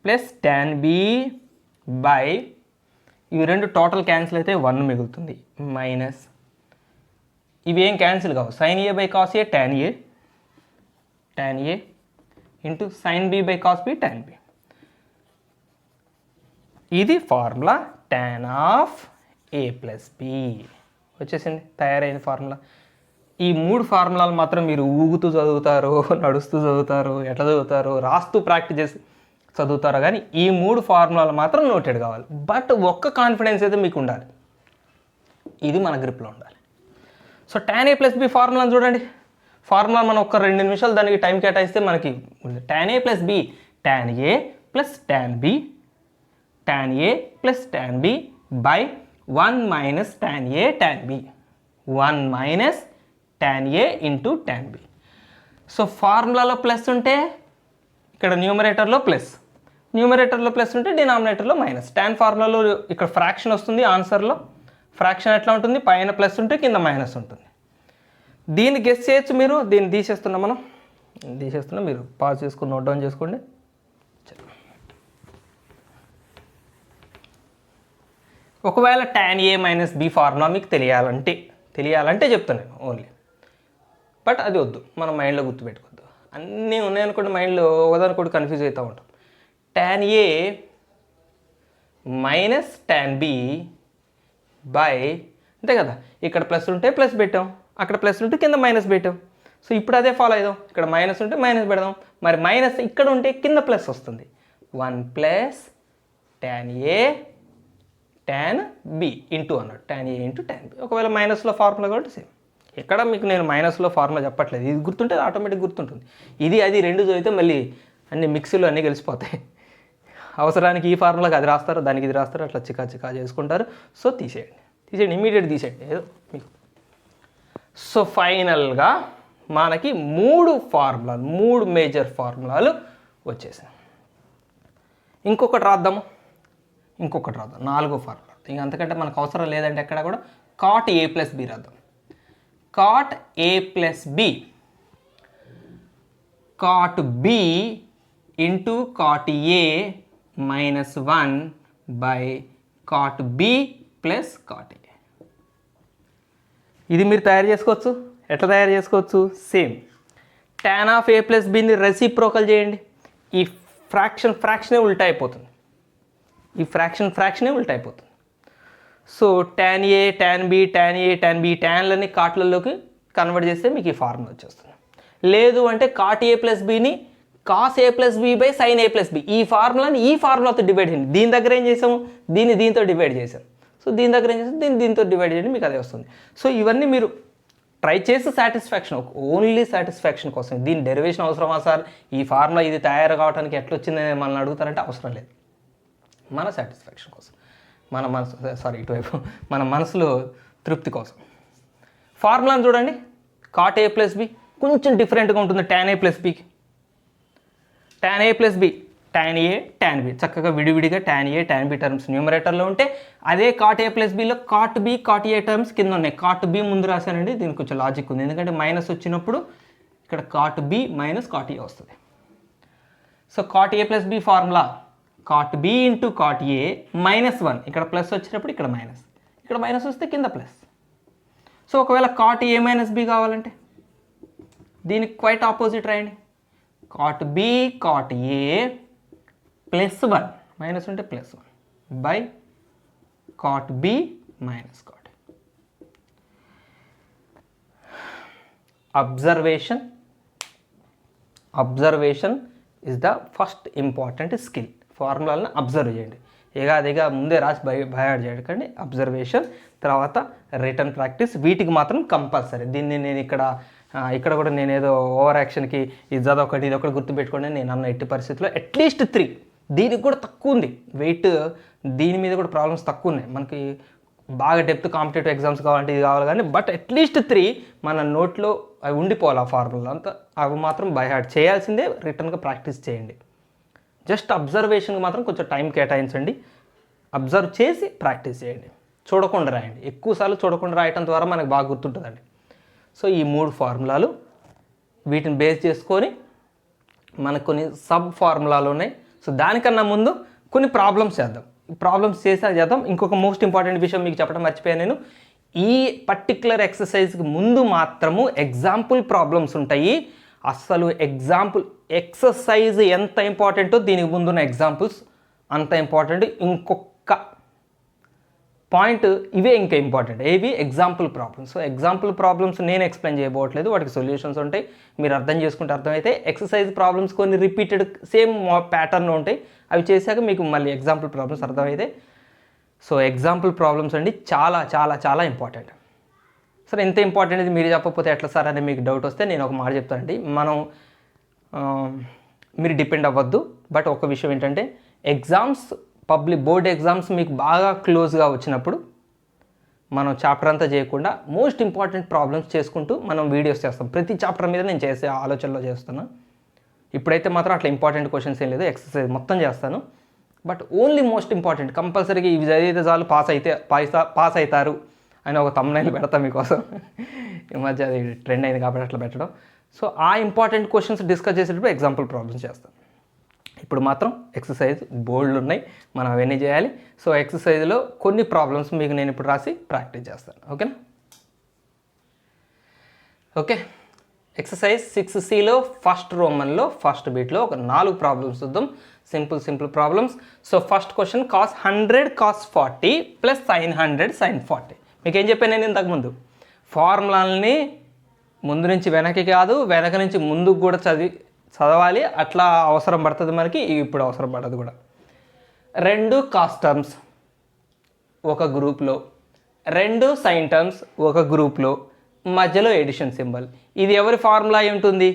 plus tan b by ఇవి రెండు టోటల్ క్యాన్సిల్ అయితే 1 మిగులుతుంది, minus ఇవి ఏం క్యాన్సిల్ కావు, sin a / cos a tan a into sin b / cos b tan b. ఇది formula tan of a + b వచ్చేసింది, తయారైన ఫార్ములా. ఈ 3 ఫార్ములాలు మాత్రం మీరు ఊగుతూ చదువుతారు, నడుస్తూ చదువుతారు, ఎట్లా చదువుతారు, రాస్తూ ప్రాక్టీస్ చేసి చదువుతారు, కానీ ఈ 3 ఫార్ములాలు మాత్రం నోటెడ్ కావాలి. బట్ ఒక్క కాన్ఫిడెన్స్ అయితే మీకు ఉండాలి, ఇది మన గ్రిప్లో ఉండాలి. సో tan a + b ఫార్ములాను చూడండి. ఫార్ములా మనం ఒక 2 నిమిషాలు దానికి టైం కేటాయిస్తే మనకి tan a + b tan a plus tan b plus tan b by 1 minus tan a tan b, 1 minus tan a into tan b. So ఫార్ములాలో ప్లస్ ఉంటే ఇక్కడ న్యూమరేటర్లో ప్లస్, న్యూమరేటర్లో ప్లస్ ఉంటే డినామినేటర్లో మైనస్. tan ఫార్ములాలో ఇక్కడ ఫ్రాక్షన్ వస్తుంది, ఆన్సర్లో ఫ్రాక్షన్ ఎట్లా ఉంటుంది, పైన ప్లస్ ఉంటే కింద మైనస్ ఉంటుంది. దీన్ని గెస్ చేయొచ్చు మీరు, దీన్ని తీసేస్తున్నాం, మనం తీసేస్తున్నాం, మీరు పాజ్ చేసుకుని నోట్ డౌన్ చేసుకోండి. ఒకవేళ tan a - b ఫార్ములా మీకు తెలియాలంటే చెప్తాను నేను ఓన్లీ, బట్ అది వద్దు, మనం మైండ్లో గుర్తుపెట్టుకోవద్దు. అన్నీ ఉన్నాయనుకోండి మైండ్లో, ఒకదానికొకటి కన్ఫ్యూజ్ అవుతూ ఉంటాం. tan a minus tan b by, అంతే కదా, ఇక్కడ ప్లస్ ఉంటే ప్లస్ పెట్టాం, అక్కడ ప్లస్ ఉంటే కింద మైనస్ పెట్టాం. సో ఇప్పుడు అదే ఫాలో అవుదాం, ఇక్కడ మైనస్ ఉంటే మైనస్ పెడదాం, మరి మైనస్ ఇక్కడ ఉంటే కింద ప్లస్ వస్తుంది, 1 plus tan a tan b into అన్నాడు, tan a into tan b. ఒకవేళ మైనస్లో ఫార్ములా కాబట్టి సేమ్. ఎక్కడ మీకు నేను మైనస్లో ఫార్ములా చెప్పట్లేదు, ఇది గుర్తుంటే ఆటోమేటిక్ గుర్తుంటుంది. ఇది అది రెండు చదివితే మళ్ళీ అన్ని మిక్సీలో అన్నీ కలిసిపోతాయి. అవసరానికి ఈ ఫార్ములాకి అది రాస్తారు, దానికి ఇది రాస్తారు, అట్లా చికా చేసుకుంటారు. సో తీసేయండి, ఇమీడియట్ తీసేయండి ఏదో మీకు. సో ఫైనల్గా మనకి 3 మేజర్ ఫార్ములాలు వచ్చేసాయి. ఇంకొకటి రాద్దాం, 4వ ఫార్ములా. ఇంక అంతకంటే మనకు అవసరం లేదంటే ఎక్కడ కూడా cot a + b రాద్దాం. Cot A plus b, cot b into cot A minus 1 by cot b plus cot a. ఇది మీరు తయారు చేసుకోవచ్చు. ఎట్లా తయారు చేసుకోవచ్చు? Same tan of a plus బిని రెసిప్రోకల్ చేయండి. ఈ ఫ్రాక్షనే ఉల్టా అయిపోతుంది. ఈ ఫ్రాక్షనే ఉల్టా అయిపోతుంది. So tan a tan b tan a tan b టాన్లని కాట్లలోకి కన్వర్ట్ చేస్తే మీకు ఈ ఫార్ములా వచ్చేస్తుంది. లేదు అంటే కాట్ ఏ ప్లస్ బిని cos a plus B by sine a plus b, ఈ ఫార్ములాతో డివైడ్ చేయండి. దీని దగ్గర ఏం చేసాము? దీంతో డివైడ్ చేసాం. సో దీని దగ్గర ఏం చేసాం? దీంతో డివైడ్ చేయండి, మీకు అదే వస్తుంది. సో ఇవన్నీ మీరు ట్రై చేసి సాటిస్ఫాక్షన్, ఓన్లీ సాటిస్ఫాక్షన్ కోసం. దీని డెరివేషన్ అవసరమా సార్, ఈ ఫార్ములా ఇది తయారు కావడానికి ఎట్లా వచ్చిందని మనల్ని అడుగుతారంటే అవసరం లేదు. మన సాటిస్ఫాక్షన్ కోసం, మన మనసులో తృప్తి కోసం. ఫార్ములాను చూడండి. కాట్ ఏ ప్లస్ బి కొంచెం డిఫరెంట్గా ఉంటుంది టాన్ ఏ ప్లస్ బికి. Tan a plus b, tan a tan b చక్కగా విడివిడిగా tan a tan b terms న్యూమరేటర్లో ఉంటే, అదే కాట్ ఏ ప్లస్ బిలో cot B cot a terms కింద ఉన్నాయి. కాట్ బి ముందు రాశానండి, దీనికి కొంచెం లాజిక్ ఉంది. ఎందుకంటే మైనస్ వచ్చినప్పుడు ఇక్కడ cot B minus cot a వస్తుంది. సో కాట్ ఏ plus B formula cot b into cot ఏ మైనస్ 1, ఇక్కడ ప్లస్ వచ్చినప్పుడు ఇక్కడ మైనస్, ఇక్కడ మైనస్ వస్తే కింద ప్లస్. సో ఒకవేళ కాట్ ఏ మైనస్ బి కావాలంటే దీనికి క్వైట్ ఆపోజిట్ రాయండి. కాట్ బి కాట్ ఏ ప్లస్ 1, మైనస్ ఉంటే plus 1 by cot B minus cot. Observation is the first important skill. ఫార్ములాలను అబ్జర్వ్ చేయండి. అదిగా ముందే రాసి బయాడ్ చేయకండి. అబ్జర్వేషన్, తర్వాత రిటర్న్ ప్రాక్టీస్, వీటికి మాత్రం కంపల్సరీ. దీన్ని నేను ఇక్కడ కూడా నేను ఏదో ఓవర్ యాక్షన్కి ఇది ఒకటి గుర్తుపెట్టుకోండి నేను అన్న ఎట్టి పరిస్థితుల్లో అట్లీస్ట్ 3. దీనికి కూడా తక్కువ ఉంది వెయిట్, దీని మీద కూడా ప్రాబ్లమ్స్ తక్కువ ఉన్నాయి. మనకి బాగా డెప్త్ కాంపిటేటివ్ ఎగ్జామ్స్ కావాలంటే ఇది కావాలి కానీ, బట్ అట్లీస్ట్ 3 మన నోట్లో అవి ఉండిపోవాలి. ఆ ఫార్ములా అంతా అవి మాత్రం బై హార్ట్ చేయాల్సిందే. రిటర్న్గా ప్రాక్టీస్ చేయండి. జస్ట్ అబ్జర్వేషన్కి మాత్రం కొంచెం టైం కేటాయించండి. అబ్జర్వ్ చేసి ప్రాక్టీస్ చేయండి. చూడకుండా రాయండి. ఎక్కువసార్లు చూడకుండా రాయటం ద్వారా మనకు బాగా గుర్తుంటుందండి. సో ఈ 3 ఫార్ములాలు, వీటిని బేస్ చేసుకొని మనకు కొన్ని సబ్ ఫార్ములాలు ఉన్నాయి. సో దానికన్నా ముందు కొన్ని ప్రాబ్లమ్స్ చేద్దాం. ప్రాబ్లమ్స్ చేద్దాం. ఇంకొక మోస్ట్ ఇంపార్టెంట్ విషయం మీకు చెప్పడం మర్చిపోయాను నేను. ఈ పర్టిక్యులర్ ఎక్సర్సైజ్కి ముందు మాత్రము ఎగ్జాంపుల్ ప్రాబ్లమ్స్ ఉంటాయి. అస్సలు ఎక్సర్సైజ్ ఎంత ఇంపార్టెంటో దీనికి ముందున్న ఎగ్జాంపుల్స్ అంత ఇంపార్టెంట్. ఇంకొక పాయింట్ ఇవే ఇంకా ఇంపార్టెంట్. ఏవి? Example problems. So example problems నేను ఎక్స్ప్లెయిన్ చేయబోవట్లేదు, వాటికి సొల్యూషన్స్ ఉంటాయి. మీరు అర్థం చేసుకుంటే అర్థమైతే. ఎక్సర్సైజ్ ప్రాబ్లమ్స్ కొన్ని రిపీటెడ్ సేమ్ ప్యాటర్న్ ఉంటాయి, అవి చేశాక మీకు మళ్ళీ ఎగ్జాంపుల్ ప్రాబ్లమ్స్ అర్థమైతే. సో ఎగ్జాంపుల్ ప్రాబ్లమ్స్ అండి చాలా చాలా చాలా ఇంపార్టెంట్. సరే ఎంత ఇంపార్టెంట్ ఇది మీరు చెప్పకపోతే ఎట్లా సార్ అని మీకు డౌట్ వస్తే నేను ఒక మాట చెప్తానండి. మీరు డిపెండ్ అవ్వద్దు. బట్ ఒక విషయం ఏంటంటే, ఎగ్జామ్స్ బోర్డ్ ఎగ్జామ్స్ మీకు బాగా క్లోజ్గా వచ్చినప్పుడు మనం చాప్టర్ అంతా చేయకుండా మోస్ట్ ఇంపార్టెంట్ ప్రాబ్లమ్స్ చేసుకుంటూ మనం వీడియోస్ చేస్తాం. ప్రతి చాప్టర్ మీద నేను చేసే ఆలోచనలో చేస్తాను. ఇప్పుడైతే మాత్రం అట్లా ఇంపార్టెంట్ క్వశ్చన్స్ ఏం లేదు, ఎక్సర్సైజ్ మొత్తం చేస్తాను. బట్ ఓన్లీ మోస్ట్ ఇంపార్టెంట్ కంపల్సరీగా ఇవి చదివితే చాలు పాస్ అవుతారు అని ఒక థంబ్నైల్ పెడతాం మీకోసం. ఈ మధ్య అది ట్రెండ్ అయింది కాబట్టి అట్లా పెట్టడం. సో ఆ ఇంపార్టెంట్ క్వశ్చన్స్ డిస్కస్ చేసేటప్పుడు ఎగ్జాంపుల్ ప్రాబ్లమ్స్ చేస్తాం. ఇప్పుడు మాత్రం ఎక్సర్సైజ్ బోల్డ్లు ఉన్నాయి, మనం అవన్నీ చేయాలి. సో ఎక్సర్సైజ్లో కొన్ని ప్రాబ్లమ్స్ మీకు నేను ఇప్పుడు రాసి ప్రాక్టీస్ చేస్తాను. ఓకేనా? ఓకే. ఎక్సర్సైజ్ 6Cలో ఫస్ట్ రోమన్లో ఫస్ట్ బీట్లో ఒక 4 ప్రాబ్లమ్స్ చూద్దాం. Simple problems. So first question, cos 100 cos 40 plus sin 100 sin 40. మీకు ఏం చెప్పాను నేను ఇంతకుముందు? ఫార్ములాలని ముందు నుంచి వెనక్కి కాదు, వెనక నుంచి ముందుకు కూడా చదవాలి. అట్లా అవసరం పడుతుంది మనకి, ఇప్పుడు అవసరం పడదు కూడా. 2 కాస్ టర్మ్స్ ఒక గ్రూప్లో, 2 సైన్ టర్మ్స్ ఒక గ్రూప్లో, మధ్యలో ఎడిషన్ సింబల్. ఇది ఎవరి ఫార్ములా ఉంటుంది?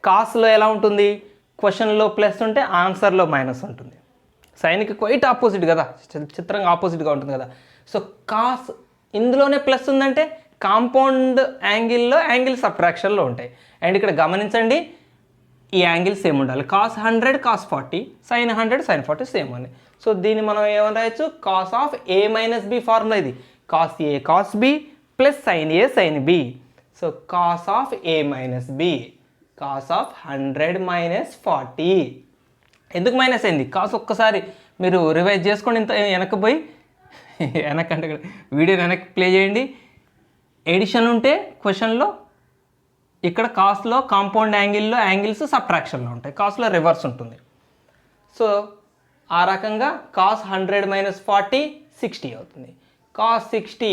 కాస్లో ఎలా ఉంటుంది? క్వశ్చన్లో ప్లస్ ఉంటే ఆన్సర్లో మైనస్ ఉంటుంది. సైన్కి క్వైట్ ఆపోజిట్ కదా, చిత్రంగా ఆపోజిట్గా ఉంటుంది కదా. సో కాస్ ఇందులోనే ప్లస్ ఉందంటే కాంపౌండ్ యాంగిల్ సబ్ట్రాక్షన్లో ఉంటాయి. అండ్ ఇక్కడ గమనించండి, ఈ యాంగిల్ సేమ్ ఉండాలి. cos 100 cos 40 sin 100 sin 40 same అని. సో దీన్ని మనం ఏమని రాయొచ్చు? cos of a minus b formula ఇది. cos a cos b plus sin a sin b so cos of a minus b, cos of 100 minus 40. ఎందుకు minus అయింది? Cos ఒక్కసారి మీరు రివైజ్ చేసుకోండి, ఇంత వెనక్కి పోయి వెనకంటే వీడియో వెనక్కి ప్లే చేయండి. ఎడిషన్ ఉంటే క్వశ్చన్లో ఇక్కడ కాస్లో కాంపౌండ్ యాంగిల్లో యాంగిల్స్ సబ్ట్రాక్షన్లో ఉంటాయి, కాస్లో రివర్స్ ఉంటుంది. సో ఆ రకంగా కాస్ 100 మైనస్ 40 60 అవుతుంది. కాస్ 60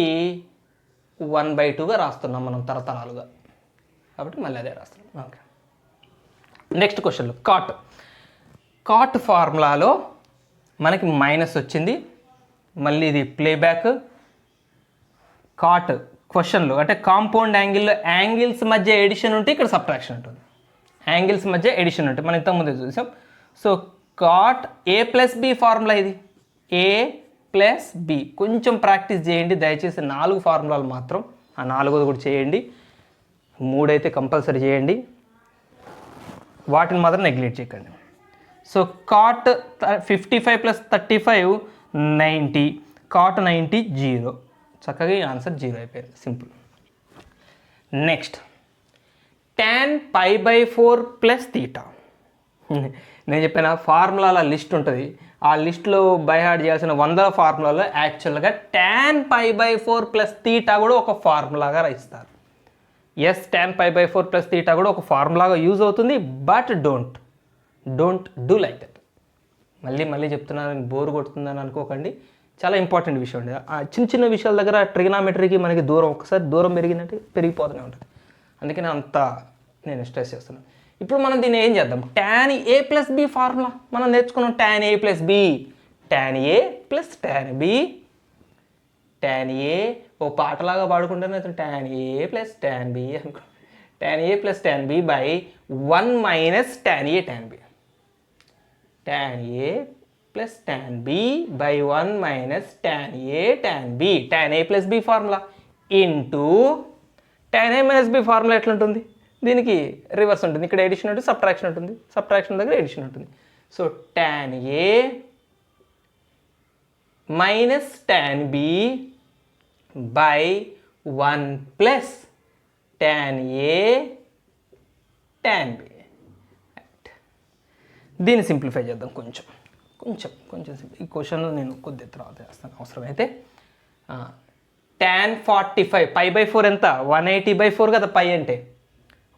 1/2గా రాస్తున్నాం మనం తరతరాలుగా, కాబట్టి మళ్ళీ అదే రాస్తున్నాం. ఓకే, నెక్స్ట్ క్వశ్చన్లో కాట్ ఫార్ములాలో మనకి మైనస్ వచ్చింది. మళ్ళీ ఇది ప్లేబ్యాక్. కాట్ క్వశ్చన్లో అంటే కాంపౌండ్ యాంగిల్లో యాంగిల్స్ మధ్య ఎడిషన్ ఉంటే ఇక్కడ సబ్ట్రాక్షన్ ఉంటుంది, యాంగిల్స్ మధ్య ఎడిషన్ ఉంటుంది, మనం ఇంతకుముందే చూసాం. సో కాట్ ఏ ప్లస్ బి ఫార్ములా ఇది, ఏ ప్లస్ బి. కొంచెం ప్రాక్టీస్ చేయండి దయచేసి, 4 ఫార్ములాలు మాత్రం, ఆ 4వది కూడా చేయండి, 3 అయితే కంపల్సరీ చేయండి, వాటిని మాత్రం నెగ్లెక్ట్ చేయకండి. So cot 55 plus 35 90, cot 90 0. చక్కగా ఈ ఆన్సర్ 0 అయిపోయింది, simple. Next tan π/4 plus theta. నేను చెప్పిన ఫార్ములాల లిస్ట్ ఉంటుంది, ఆ లిస్ట్లో బై హార్ట్ చేయాల్సిన 100 ఫార్ములాలో యాక్చువల్గా tan π/4 ప్లస్ తీటా కూడా ఒక ఫార్ములాగా ఇస్తారు. ఎస్, tan π/4 ప్లస్ తీటా కూడా ఒక ఫార్ములాగా యూజ్ అవుతుంది, but don't do like that. మళ్ళీ చెప్తున్నాను, బోర్ కొడుతుందని అనుకోకండి, చాలా ఇంపార్టెంట్ విషయం అండి. ఆ చిన్న విషయాల దగ్గర ట్రిగనామెట్రీకి మనకి ఒకసారి దూరం పెరిగిందంటే పెరిగిపోతూనే ఉంటుంది, అందుకే నేను స్ట్రెస్ చేస్తున్నాను. ఇప్పుడు మనం దీన్ని ఏం చేద్దాం, tan a plus B formula మనం నేర్చుకున్నాం. tan a plus B, tan a plus tan b, tan a ఓ పాటలాగా పాడుకుంటేనే tan a plus tan b అనుకో, tan a plus tan b by 1 minus tan a tan b, tan a plus tan b by 1 minus tan a tan b. tan a plus b formula into tan a minus b formula ఎట్లుంటుంది, దీనికి reverse ఉంటుంది, ఇక్కడ edition ఉంటుంది, subtraction ఉంటుంది, subtraction దగ్గర edition ఉంటుంది. So tan a minus tan b by 1 plus tan a tan b. దీన్ని simplify చేద్దాం కొంచెం. ఈ క్వశ్చన్ నేను కొద్దిగా తర్వాత చేస్తాను అవసరమైతే. tan 45 π/4 ఎంత, 180/4 కదా పై అంటే,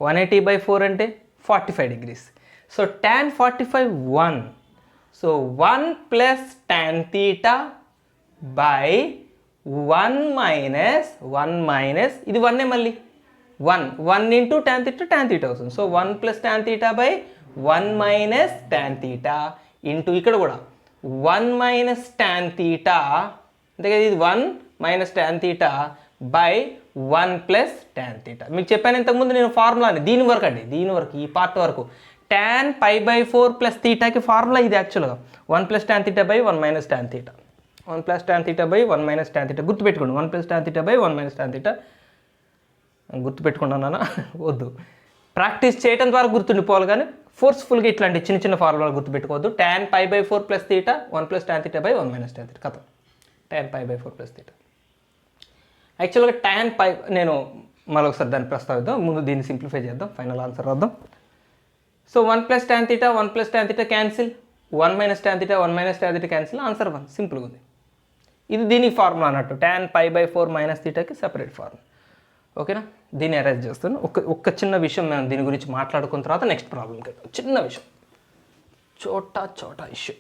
180/4 అంటే 45 degrees. So tan 45 1, so 1 plus tan theta by 1 minus ఇది 1 మళ్ళీ 1 ఇంటూ tan theta అవుతుంది. So 1 plus tan theta by 1 minus tan theta into ఇక్కడ కూడా 1 మైనస్ tan theta, అంతే కదా, ఇది 1 minus tan theta by 1 plus tan theta. మీకు చెప్పాను ఇంతకుముందు నేను ఫార్ములాని, దీని వరకు ఈ పార్ట్ వరకు tan π/4 ప్లస్ తీటాకి ఫార్ములా ఇది యాక్చువల్గా 1 plus tan theta by 1 minus tan theta, 1 plus tan theta by 1 minus tan theta. గుర్తుపెట్టుకోండి, 1 plus tan theta by 1 minus tan theta. గుర్తుపెట్టుకున్నానా వద్దు, ప్రాక్టీస్ చేయడం ద్వారా గుర్తుండిపోవాలి, కానీ ఫోర్స్ఫుల్గా ఇట్లాంటి చిన్న ఫార్ములాలు గుర్తుపెట్టుకోవద్దు. tan π/4 plus theta 1 plus tan theta by 1 minus tan theta కథ. tan π/4 ప్లస్ తీటా యాక్చువల్గా tan π, నేను మరొకసారి దాన్ని ప్రస్తావిద్దాం, ముందు దీన్ని సింప్లిఫై చేద్దాం, ఫైనల్ ఆన్సర్ వద్దాం. So 1 plus tan theta 1 plus tan theta cancel, 1 minus tan theta 1 minus tan theta cancel, answer 1. సింపుల్గా ఉంది. ఇది దీనికి ఫార్ములా అన్నట్టు, tan π/4 మైనస్ తీటాకి సెపరేట్ ఫార్ములా. ఓకేనా, దీన్ని అరేంజ్ చేస్తాను. ఒక్క చిన్న విషయం మనం దీని గురించి మాట్లాడుకున్న తర్వాత నెక్స్ట్ ప్రాబ్లంకి వెళ్తాం. చిన్న విషయం, చోటా ఇష్యూ.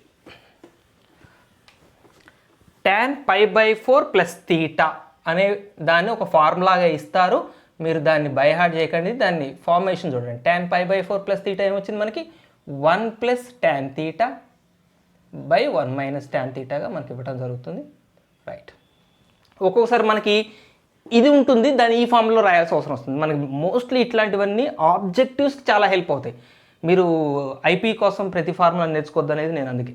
tan π/4 ప్లస్ తీటా అనే దాన్ని ఒక ఫార్ములాగా ఇస్తారు, మీరు దాన్ని బై హార్ట్ చేయకండి, దాన్ని ఫార్మేషన్ చూడండి. tan π/4 ప్లస్ తీటా ఏమొచ్చింది మనకి, 1 plus tan theta by 1 minus tan thetaగా మనకి ఇవ్వడం జరుగుతుంది. రైట్, ఒక్కొక్కసారి మనకి ఇది ఉంటుంది, దాన్ని ఈ ఫామ్లో రాయాల్సిన అవసరం వస్తుంది. మనకి మోస్ట్లీ ఇట్లాంటివన్నీ ఆబ్జెక్టివ్స్కి చాలా హెల్ప్ అవుతాయి. మీరు ఐపీ కోసం ప్రతి ఫార్ములా నేర్చుకోవద్దు అనేది నేను అందుకే.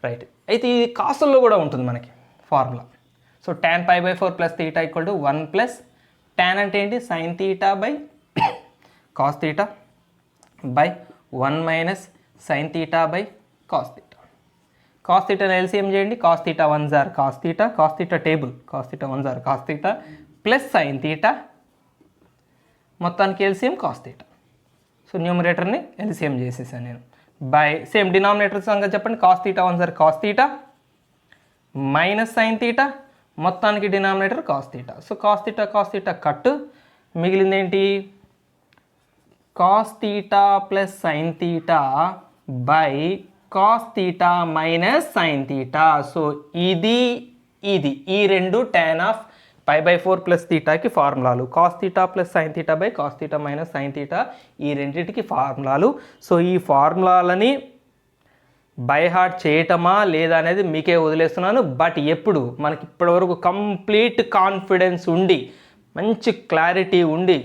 రైట్, అయితే ఇది కాసుల్లో కూడా ఉంటుంది మనకి formula. So tan π/4 plus theta equal to 1 plus tan అంటే ఏంటి, sin theta by cos theta by 1 minus sin theta by cos theta. cos theta LCM చేయండి, cos theta 1 జార్ cos theta, cos theta table, cos theta 1 జార్ cos theta plus sin theta మొత్తానికి LCM cos theta. So న్యూమరేటర్ని LCM చేసేసాను నేను. By same denominator సంగతి చెప్పండి. Cos theta one sir cos theta minus sine theta, మొత్తానికి denominator cos theta. So cos theta cut, మిగిలింది ఏంటి? Cos theta plus sine theta by cos theta minus sine theta. So ఇది ఈ రెండు tan of π/4 plus తీటాకి ఫార్ములాలు. Cos theta plus sine theta by cos theta minus sine theta ఈ రెండింటికి ఫార్ములాలు. So ఈ ఫార్ములాలని బై హార్ట్ చేయటమా లేదా అనేది మీకే వదిలేస్తున్నాను. బట్ ఎప్పుడు మనకి ఇప్పటివరకు కంప్లీట్ కాన్ఫిడెన్స్ ఉండి మంచి క్లారిటీ ఉండి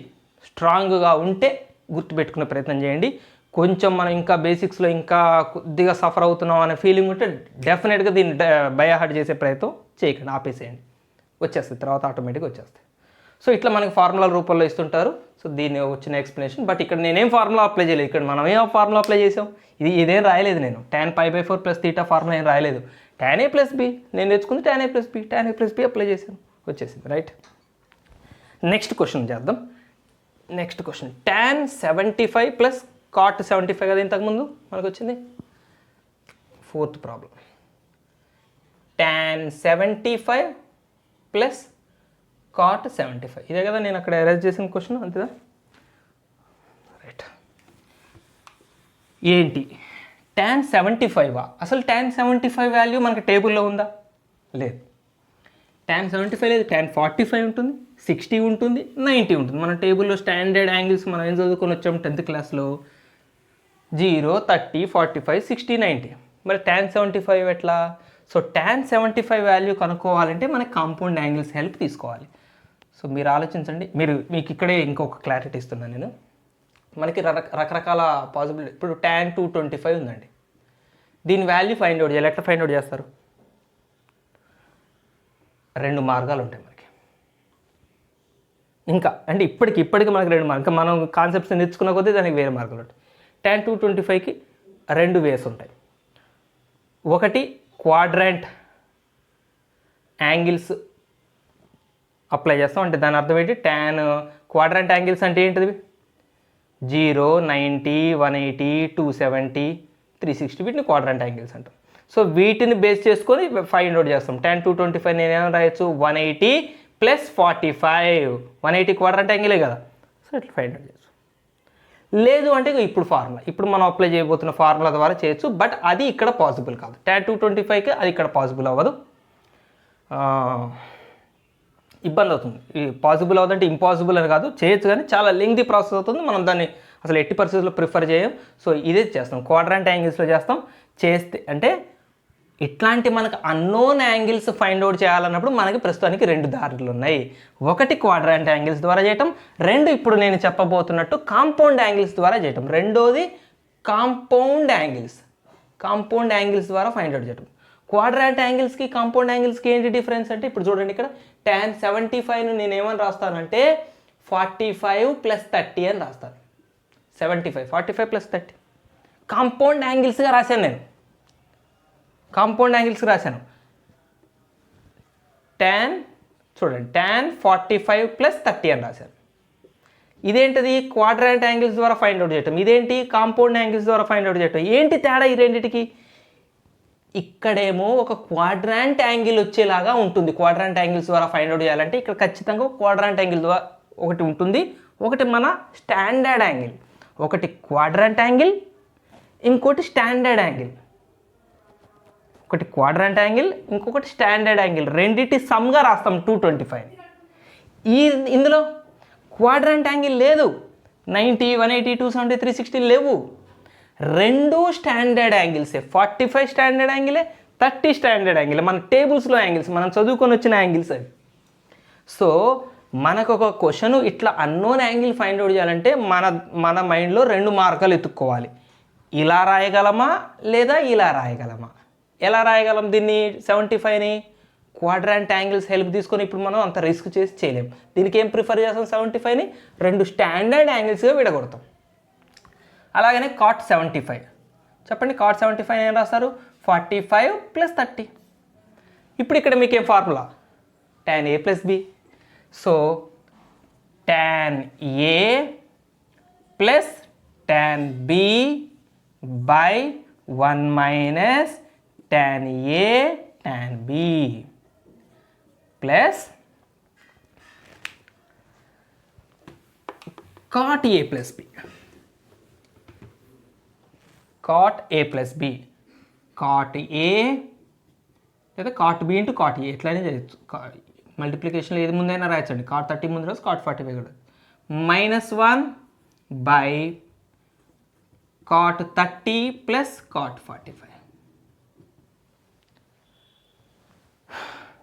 స్ట్రాంగ్గా ఉంటే గుర్తుపెట్టుకునే ప్రయత్నం చేయండి. కొంచెం మనం ఇంకా బేసిక్స్లో ఇంకా కొద్దిగా సఫర్ అవుతున్నాం అనే ఫీలింగ్ ఉంటే డెఫినెట్గా దీన్ని బై హార్ట్ చేసే ప్రయత్నం చేయకండి, ఆపేసేయండి. వచ్చేస్తుంది తర్వాత ఆటోమేటిక్గా వచ్చేస్తాయి. సో ఇట్లా మనకి ఫార్ములా రూపంలో ఇస్తుంటారు. సో దీన్ని వచ్చిన ఎక్స్ప్లెనేషన్. బట్ ఇక్కడ నేనేం ఫార్ములా అప్లై చేయలేదు. ఇక్కడ మనం ఏం ఫార్ములా అప్లై చేసాం? ఇదేం రాయలేదు నేను. tan π/4 ప్లస్ తీటా ఫార్ములా ఏం రాయలేదు. tan a ప్లస్ బి నేను నేర్చుకుంది tan a plus b apply చేశాను, వచ్చేసింది. రైట్, నెక్స్ట్ క్వశ్చన్ చేద్దాం. Next question tan 75 plus cot 75 కదా ఇంతకుముందు మనకు వచ్చింది. Fourth problem tan 75 plus cot 75 ఇదే కదా నేను అక్కడ అరేంజ్ చేసిన క్వశ్చన్, అంతేదా? రైట్, ఏంటి tan 75? అసలు tan 75 వాల్యూ మనకి టేబుల్లో ఉందా? లేదు. tan 75 లేదు, tan 45 ఉంటుంది, 60 ఉంటుంది, 90 ఉంటుంది. మన టేబుల్లో స్టాండర్డ్ యాంగిల్స్ మనం ఏం చదువుకొని వచ్చాము 10th క్లాస్లో? 0, 30, 45, 60, 90. మరి tan 75 ఎట్లా? సో tan 75 వాల్యూ కనుక్కోవాలంటే మనకి కాంపౌండ్ యాంగిల్స్ హెల్ప్ తీసుకోవాలి. సో మీరు ఆలోచించండి. మీకు ఇక్కడే ఇంకొక క్లారిటీ ఇస్తున్నాను నేను. మనకి రకరకాల పాసిబిలిటీ. ఇప్పుడు tan 225 ఉందండి. దీని వాల్యూ ఫైండ్ అవుట్ చేయాలి. ఎట్లా ఫైండ్ అవుట్ చేస్తారు? రెండు మార్గాలు ఉంటాయి మనకి. ఇంకా అంటే ఇప్పటికి మనకి రెండు మార్గాలు. ఇంకా మనం కాన్సెప్ట్స్ నేర్చుకున్న కొద్దీ దానికి వేరే మార్గాలు ఉంటాయి. tan 225కి రెండు వేస్ ఉంటాయి. ఒకటి క్వాడ్రాంట్ యాంగిల్స్ అప్లై చేస్తాం. అంటే దాని అర్థం ఏంటి? క్వాడ్రాంట్ యాంగిల్స్ అంటే ఏంటిది? 0, 90, 180, 270, 360 వీటిని క్వాడ్రాంట్ యాంగిల్స్ అంటాం. సో వీటిని బేస్ చేసుకొని ఫైండ్ అవుట్ చేస్తాం. tan 225 నేను ఏమైనా రాయొచ్చు? 180 ప్లస్ 45. 180 క్వాడ్రాంట్ యాంగిలే కదా. సో ఇట్లా ఫైండ్ అవుట్ చేయొచ్చు. లేదు అంటే ఇప్పుడు ఫార్ములా, ఇప్పుడు మనం అప్లై చేయబోతున్న ఫార్ములా ద్వారా చేయొచ్చు. బట్ అది ఇక్కడ పాసిబుల్ కాదు. tan 225కి అది ఇక్కడ పాసిబుల్ అవ్వదు, ఇబ్బంది అవుతుంది. పాసిబుల్ అవుతుందంటే ఇంపాసిబుల్ అని కాదు, చేయొచ్చు కానీ చాలా లెంగ్తీ ప్రాసెస్ అవుతుంది. మనం దాన్ని అసలు ఎట్టి పరిస్థితుల్లో ప్రిఫర్ చేయం. సో ఇదే చేస్తాం, క్వాడ్రాంట్ యాంగిల్స్లో చేస్తాం. చేస్తే అంటే ఇట్లాంటి మనకు అన్నోన్ యాంగిల్స్ ఫైండ్ అవుట్ చేయాలన్నప్పుడు మనకి ప్రస్తుతానికి రెండు దారులు ఉన్నాయి. ఒకటి క్వాడ్రాంట్ యాంగిల్స్ ద్వారా చేయటం, రెండు ఇప్పుడు నేను చెప్పబోతున్నట్టు కాంపౌండ్ యాంగిల్స్ ద్వారా చేయటం. రెండోది కాంపౌండ్ యాంగిల్స్ ద్వారా ఫైండ్ అవుట్ చేయటం. క్వాడ్రాంట్ యాంగిల్స్కి కాంపౌండ్ యాంగిల్స్కి ఏంటి డిఫరెన్స్ అంటే, ఇప్పుడు చూడండి ఇక్కడ tan 75ను నేను ఏమని రాస్తానంటే 45 ప్లస్ 30 అని రాస్తాను. 75, 45 ప్లస్ 30 కాంపౌండ్ యాంగిల్స్గా రాశాను నేను. చూడండి tan 45 ప్లస్ 30 అని రాశాను. ఇదేంటిది? క్వాడ్రాంట్ యాంగిల్స్ ద్వారా ఫైండ్ అవుట్ చేయటం. ఇదేంటి? కాంపౌండ్ యాంగిల్స్ ద్వారా ఫైండ్ అవుట్ చేయటం. ఏంటి తేడా ఈ రెండింటికి? ఇక్కడేమో ఒక క్వాడ్రాంట్ యాంగిల్ వచ్చేలాగా ఉంటుంది. క్వాడ్రాంట్ యాంగిల్స్ ద్వారా ఫైండ్ అవుట్ చేయాలంటే ఇక్కడ ఖచ్చితంగా క్వాడ్రాంట్ యాంగిల్ ద్వారా ఒకటి ఉంటుంది, ఒకటి మన స్టాండర్డ్ యాంగిల్. ఒకటి క్వాడ్రాంట్ యాంగిల్, ఇంకోటి స్టాండర్డ్ యాంగిల్. ఒకటి క్వాడ్రాంట్ యాంగిల్, ఇంకొకటి స్టాండర్డ్ యాంగిల్. రెండింటి సమ్గా రాస్తాం 225. ఇందులో క్వాడ్రాంట్ యాంగిల్ లేదు. 90, 180, 270, 360 లేవు. రెండు స్టాండర్డ్ యాంగిల్సే. 45 స్టాండర్డ్ యాంగిలే, 30 స్టాండర్డ్ యాంగిల్. మన టేబుల్స్లో యాంగిల్స్, మనం చదువుకొని వచ్చిన యాంగిల్స్ అవి. సో మనకు ఒక క్వశ్చన్ ఇట్లా అన్నోన్ యాంగిల్ ఫైండ్ అవుట్ చేయాలంటే మన మైండ్లో రెండు మార్గాలు ఎత్తుక్కోవాలి. ఇలా రాయగలమా లేదా ఇలా రాయగలమా? ఎలా రాయగలం దీన్ని? 75ని క్వాడ్రాంట్ యాంగిల్స్ హెల్ప్ తీసుకొని ఇప్పుడు మనం అంత రిస్క్ చేసి చేయలేం. దీనికి ఏం ప్రిఫర్ చేస్తాం? 75ని రెండు స్టాండర్డ్ యాంగిల్స్గా విడగొడతాం. అలాగనే cot 75 చెప్పండి. cot 75 ఏం రాస్తారు? 45 ప్లస్ 30. ఇప్పుడు ఇక్కడ మీకేం formula? tan a plus b. So tan A plus tan B by 1 minus tan A tan B plus cot A plus B. cot A plus B. cot A లేదా cot B into cot A ఎట్లయినా చేయొచ్చు. మల్టిప్లికేషన్లో ఏది ముందైనా రాయచ్చండి. cot 30 ముందు రాసు, cot 45 కూడా. -1 by cot 30 plus cot 45.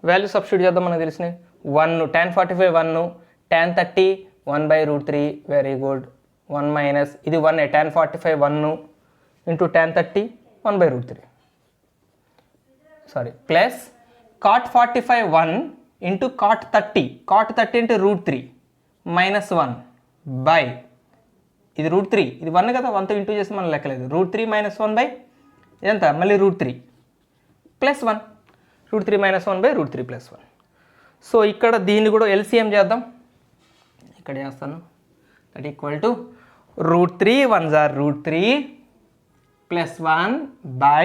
Value substitute చేద్దాం. మనకు తెలిసినవి 1 tan 45 1, tan 30 1/√3, very good. 1 minus ఇది 1 tan 45 1 into tan 30 1/√3, sorry, plus cot 45 1 into cot 30 into √3 -1 by ఇది √3, ఇది 1 కదా, 1తో ఇంటూ చేస్తే మనం లెక్కలేదు. √3 - 1 బై ఇదంతా మళ్ళీ √3 ప్లస్ 1, √3 - 1 బై √3 ప్లస్ 1. సో ఇక్కడ దీన్ని కూడా ఎల్సిఎం చేద్దాం. ఇక్కడ చేస్తాను. That equal to √3 1s are √3 plus 1 by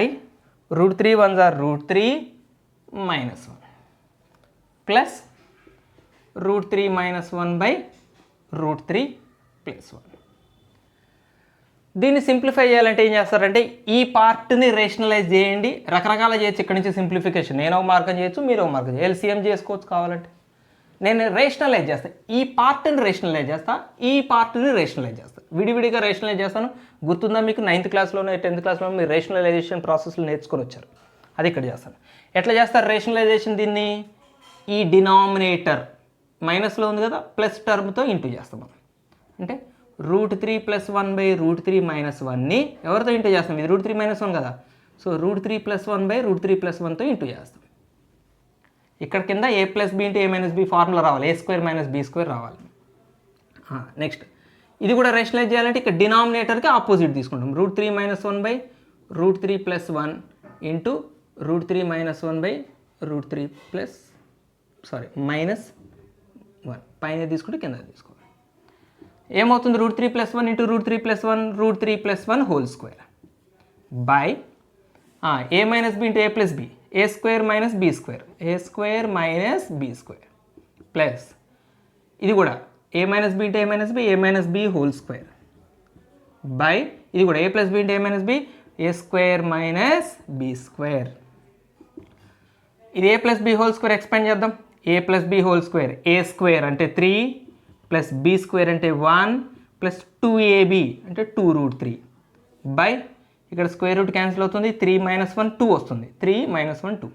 √3 1s are √3 minus 1 plus √3 - 1 by √3 plus 1. దీన్ని సింప్లిఫై చేయాలంటే ఏం చేస్తారంటే ఈ పార్ట్ని రేషనలైజ్ చేయండి. రకరకాల చేయొచ్చు ఇక్కడ నుంచి సింప్లిఫికేషన్. నేను ఒక మార్గం చేయొచ్చు, మీరు ఒక మార్గం చేయొచ్చు, ఎల్సిఎం చేసుకోవచ్చు కావాలంటే. నేను రేషనలైజ్ చేస్తాను. ఈ పార్ట్ని రేషనలైజ్ చేస్తాను, ఈ పార్ట్ని రేషనలైజ్ చేస్తాను, విడివిడిగా రేషనలైజ్ చేస్తాను. గుర్తుందా మీకు 9th క్లాస్లోనే 10th క్లాస్లో మీరు రేషనలైజేషన్ ప్రాసెస్లు నేర్చుకొని వచ్చారు. అది ఇక్కడ చేస్తాను. ఎట్లా చేస్తారు రేషనలైజేషన్? దీన్ని ఈ డినామినేటర్ మైనస్లో ఉంది కదా, ప్లస్ టర్మ్తో ఇంటూ చేస్తాం మనం. అంటే √3 + 1 బై √3 - 1ని ఎవరితో ఇంటూ చేస్తాం? ఇది √3 - 1 కదా, సో √3 + 1 బై √3 + 1తో ఇంటూ చేస్తాం. ఇక్కడ కింద a + b into a - b formula రావాలి, a² - b² రావాలి. నెక్స్ట్ ఇది కూడా రేషనలైజ్ చేయాలంటే ఇక్కడ డినామినేటర్కి ఆపోజిట్ తీసుకుంటాం. √3 - 1 బై √3 + 1 ఇంటూ √3 - 1 బై √3 ప్లస్ -1 పైన తీసుకుంటే కింద తీసుకోవాలి. ఏమవుతుంది? √3 + 1 into √3 + 1 √3 + 1 whole square by a - b into a + b a² - b² a² - b² plus ఇది కూడా a - b into a - b whole square by ఇది కూడా a + b into a - b a² - b². ఇది a + b whole square expand చేద్దాం. a + b whole square a² అంటే 3 plus b² అంటే 1 plus 2ab అంటే 2√3 by ఇక్కడ స్క్వేర్ రూట్ క్యాన్సిల్ అవుతుంది, 3 - 1 2 వస్తుంది, 3 - 1 2.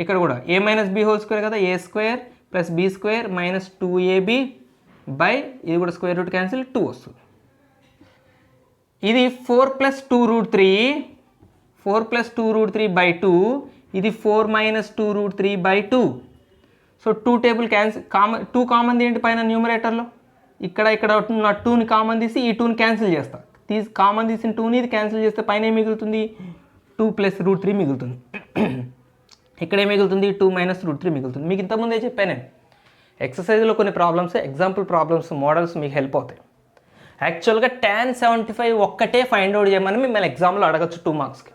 ఇక్కడ కూడా a - b హోల్ స్క్వేర్ కదా, a² plus b² minus 2ab by ఇది కూడా స్క్వేర్ రూట్ క్యాన్సిల్ 2 వస్తుంది. ఇది 4 + 2√3 4 + 2√3 బై 2, ఇది 4 - 2√3 by 2. So 2 table cancel, 2 common ఏంటి పైన న్యూమరేటర్లో, ఇక్కడ ఉన్న 2ని కామన్ తీసి ఈ 2ని క్యాన్సిల్ చేస్తా. కామన్ తీసిన 2ని ఇది క్యాన్సిల్ చేస్తే పైన ఏం మిగులుతుంది? 2 + √3 మిగులుతుంది. ఇక్కడ ఏం మిగులుతుంది? 2 - √3 మిగులుతుంది. మీకు ఇంతకుముందే చెప్పాను నేను, ఎక్సర్సైజ్లో కొన్ని ప్రాబ్లమ్స్, ఎగ్జాంపుల్ ప్రాబ్లమ్స్, మోడల్స్ మీకు హెల్ప్ అవుతాయి. యాక్చువల్గా tan 75 ఒక్కటే ఫైండ్ అవుట్ చేయమని మిమ్మల్ని ఎగ్జామ్లో అడగచ్చు 2 మార్క్స్కి.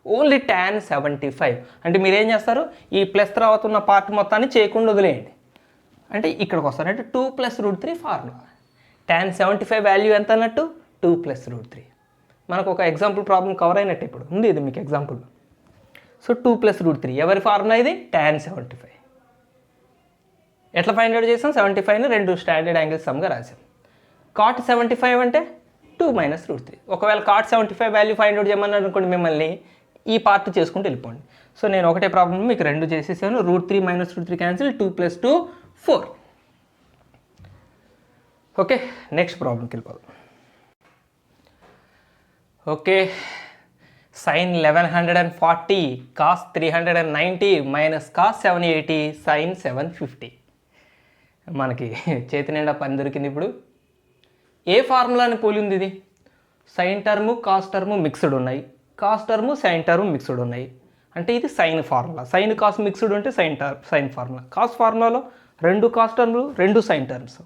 ఓన్లీ tan 75 అంటే మీరేం చేస్తారు? ఈ ప్లస్ తర్వాత ఉన్న పార్ట్ మొత్తాన్ని చేయకుండా వదిలేయండి. అంటే ఇక్కడికి వస్తారు. అంటే 2 + √3 ఫార్ములా. tan 75 వాల్యూ ఎంత అన్నట్టు? 2 + √3. మనకు ఒక ఎగ్జాంపుల్ ప్రాబ్లం కవర్ అయినట్టు ఇప్పుడు ఉంది ఇది మీకు ఎగ్జాంపుల్. సో 2 + √3 ఎవరి ఫార్ములా ఇది? tan 75. ఎట్లా ఫైండ్ అవుట్ చేసాం? 75ని 2 స్టాండర్డ్ యాంగిల్స్ సమ్గా రాసాం. cot 75 అంటే 2 - √3. ఒకవేళ cot 75 వాల్యూ ఫైండ్ అవుట్ చేయమన్నారు అనుకోండి, మిమ్మల్ని ఈ పార్ట్ చేసుకుంటూ వెళ్ళిపోండి. సో నేను ఒకటే ప్రాబ్లం మీకు 2 చేసేసాను. √3 - √3 క్యాన్సిల్, 2 + 2 4. ఓకే, నెక్స్ట్ ప్రాబ్లంకి వెళ్ళిపోదాం. Okay, sin 1140 cos 390 minus cos 780 sin 750. మనకి చేతి నిండా పని దొరికింది. ఇప్పుడు ఏ ఫార్ములాని పోలి ఉంది ఇది? Sine term cos term mixed ఉన్నాయి, cos term sine term mixed ఉన్నాయి. అంటే ఇది sine formula. Sine cos mixed ఉంటే సైన్ ఫార్ములా. కాస్ ఫార్ములాలో 2 కాస్ టర్ములు 2 sine terms.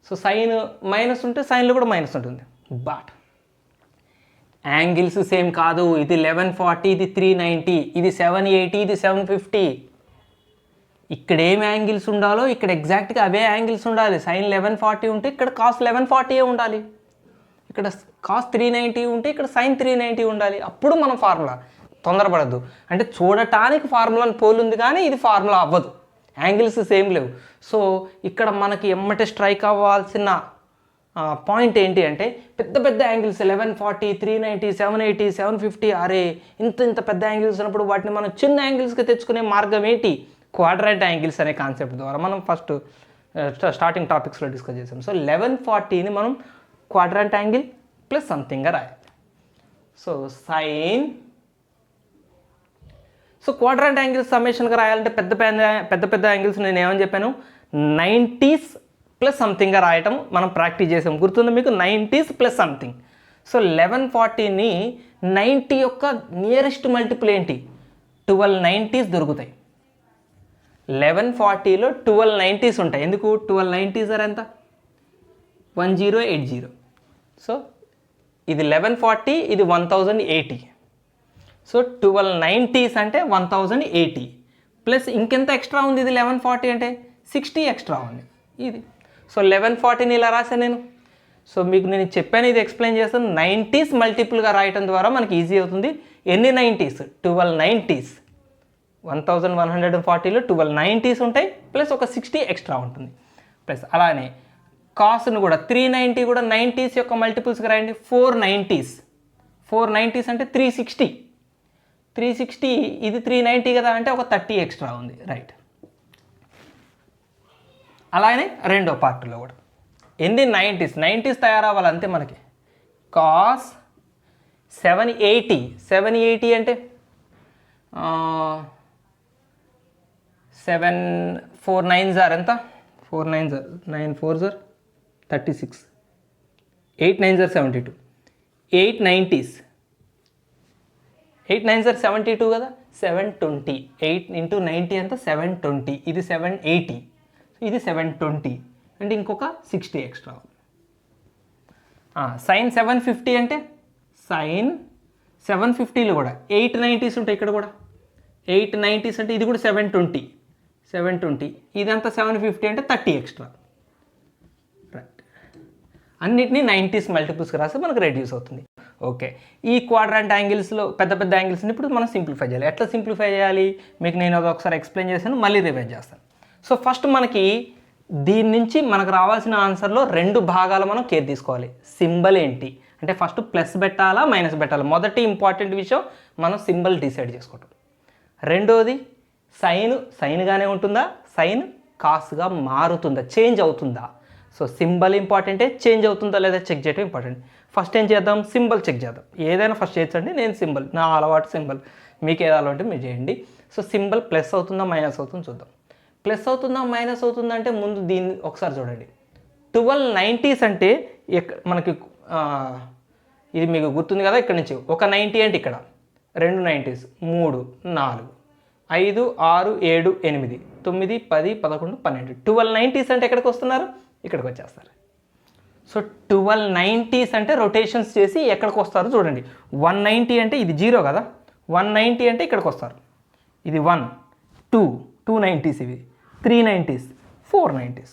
So sine minus ఉంటే సైన్లో కూడా మైనస్ ఉంటుంది. బట్ యాంగిల్స్ సేమ్ కాదు. ఇది 1140, ఇది 390, ఇది 780, ఇది 750. ఇక్కడ ఏం యాంగిల్స్ ఉండాలో ఇక్కడ ఎగ్జాక్ట్గా అవే యాంగిల్స్ ఉండాలి. సైన్ 1140 ఉంటే ఇక్కడ కాస్ 1140 ఉండాలి. ఇక్కడ కాస్ 390 ఉంటే ఇక్కడ సైన్ 390 ఉండాలి. అప్పుడు మనం ఫార్ములా. తొందరపడద్దు. అంటే చూడటానికి ఫార్ములాని పోలుంది కానీ ఇది ఫార్ములా అవ్వదు. యాంగిల్స్ సేమ్ లేవు. సో ఇక్కడ మనకి ఎమ్మటే స్ట్రైక్ అవ్వాల్సిన పాయింట్ ఏంటి అంటే పెద్ద పెద్ద యాంగిల్స్ 1140, 390, 780, 750. అరే ఇంత పెద్ద యాంగిల్స్ ఉన్నప్పుడు వాటిని మనం చిన్న యాంగిల్స్కి తెచ్చుకునే మార్గం ఏంటి? క్వాడ్రాంట్ యాంగిల్స్ అనే కాన్సెప్ట్ ద్వారా మనం ఫస్ట్ స్టార్టింగ్ టాపిక్స్లో డిస్కస్ చేసాం. సో 1140ని మనం క్వాడ్రాంట్ యాంగిల్ ప్లస్ సంథింగ్గా రాయాలి. So sign, so quadrant angles సమ్మేషన్గా రాయాలంటే పెద్ద పెద్ద యాంగిల్స్ నేను ఏమని చెప్పాను, 90s ప్లస్ సంథింగ్గా రాయటం మనం ప్రాక్టీస్ చేసాం. గుర్తుందా మీకు? 90s plus something. సో 1140ని 90 యొక్క నియరెస్ట్ మల్టిపుల్ ఏంటి? 1290s దొరుకుతాయి. 1140లో 1290s ఉంటాయి. ఎందుకు 1290s ఎంత? 1080. సో ఇది 1140, ఇది 1080. సో 1290s అంటే 1080 ప్లస్ ఇంకెంత ఎక్స్ట్రా ఉంది? ఇది 1140 అంటే 60 ఎక్స్ట్రా ఉంది ఇది. సో 1140ని ఇలా రాశాను నేను. సో మీకు నేను చెప్పాను, ఇది ఎక్స్ప్లెయిన్ చేస్తాను. 90s మల్టిపుల్గా రాయటం ద్వారా మనకి ఈజీ అవుతుంది. ఎన్ని 90s? 1290s. 1140లో 1290s ఉంటాయి ప్లస్ ఒక 60 ఎక్స్ట్రా ఉంటుంది. ప్లస్ అలానే కాస్ను కూడా 390 కూడా 90s యొక్క మల్టిపుల్స్గా రాయండి. 490s. 490s అంటే 360. 360 ఇది 390 కదా అంటే ఒక 30 ఎక్స్ట్రా ఉంది. రైట్. అలానే రెండో పార్ట్లో కూడా ఎన్ని 90s తయారవ్వాలి అంతే మనకి. కాస్ 780. 780 అంటే 7 4 9s ఎంత? 4 9s 9 4s 36. 8 9s 72. 8 90s. 8 9s 72 కదా. 720. 8 into 90 ఎంత? 720. ఇది 780. ఇది 720 అంటే ఇంకొక 60 ఎక్స్ట్రా. సైన్ 750 అంటే సైన్ 750లో కూడా 890s ఉంటాయి. ఇక్కడ కూడా 890s అంటే ఇది కూడా 720. 720 ఇదంతా 750 అంటే 30 ఎక్స్ట్రా. రైట్. అన్నిటినీ 90s మల్టిపుల్స్కి రాస్తే మనకు రెడ్యూస్ అవుతుంది. ఓకే. ఈ క్వాడ్రాంట్ యాంగిల్స్లో పెద్ద పెద్ద యాంగిల్స్ని ఇప్పుడు మనం సింప్లిఫై చేయాలి. ఎట్లా సింప్లిఫై చేయాలి మీకు నేను అది ఒకసారి ఎక్స్ప్లెయిన్ చేశాను, మళ్ళీ రివైజ్ చేస్తాను. సో ఫస్ట్ మనకి దీని నుంచి మనకు రావాల్సిన ఆన్సర్లో 2 భాగాలు మనం కేర్ తీసుకోవాలి. సింబల్ ఏంటి అంటే ఫస్ట్ ప్లస్ పెట్టాలా మైనస్ పెట్టాలా? మొదటి ఇంపార్టెంట్ విషయం మనం సింబల్ డిసైడ్ చేసుకోవటం. రెండోది సైన్గానే ఉంటుందా, సైన్ కాస్గా మారుతుందా, చేంజ్ అవుతుందా? సో సింబల్ ఇంపార్టెంటే, చేంజ్ అవుతుందా లేదా చెక్ చేయడం ఇంపార్టెంట్. ఫస్ట్ ఏం చేద్దాం? సింబల్ చెక్ చేద్దాం. ఏదైనా ఫస్ట్ చేయొచ్చండి. నేను సింబల్, నా అలవాటు సింబల్, మీకు ఏదో అలవాటు మీరు చేయండి. సో సింబల్ ప్లస్ అవుతుందా మైనస్ అవుతుందో చూద్దాం. ప్లస్ అవుతుందా మైనస్ అవుతుందా అంటే ముందు దీన్ని ఒకసారి చూడండి. 1290s అంటే మనకి ఇది మీకు గుర్తుంది కదా. ఇక్కడ నుంచి ఒక 90 అంటే ఇక్కడ 2 90s 3 4 5 6 7 8 9 10 11 12. 1290s అంటే ఎక్కడికి వస్తున్నారు? ఇక్కడికి వచ్చేస్తారు. సో 1290s అంటే రొటేషన్స్ చేసి ఎక్కడికి వస్తారు చూడండి. 190 అంటే ఇది 0 కదా. 190 అంటే ఇక్కడికి వస్తారు. ఇది 1 2 290s, ఇవి 390s 490s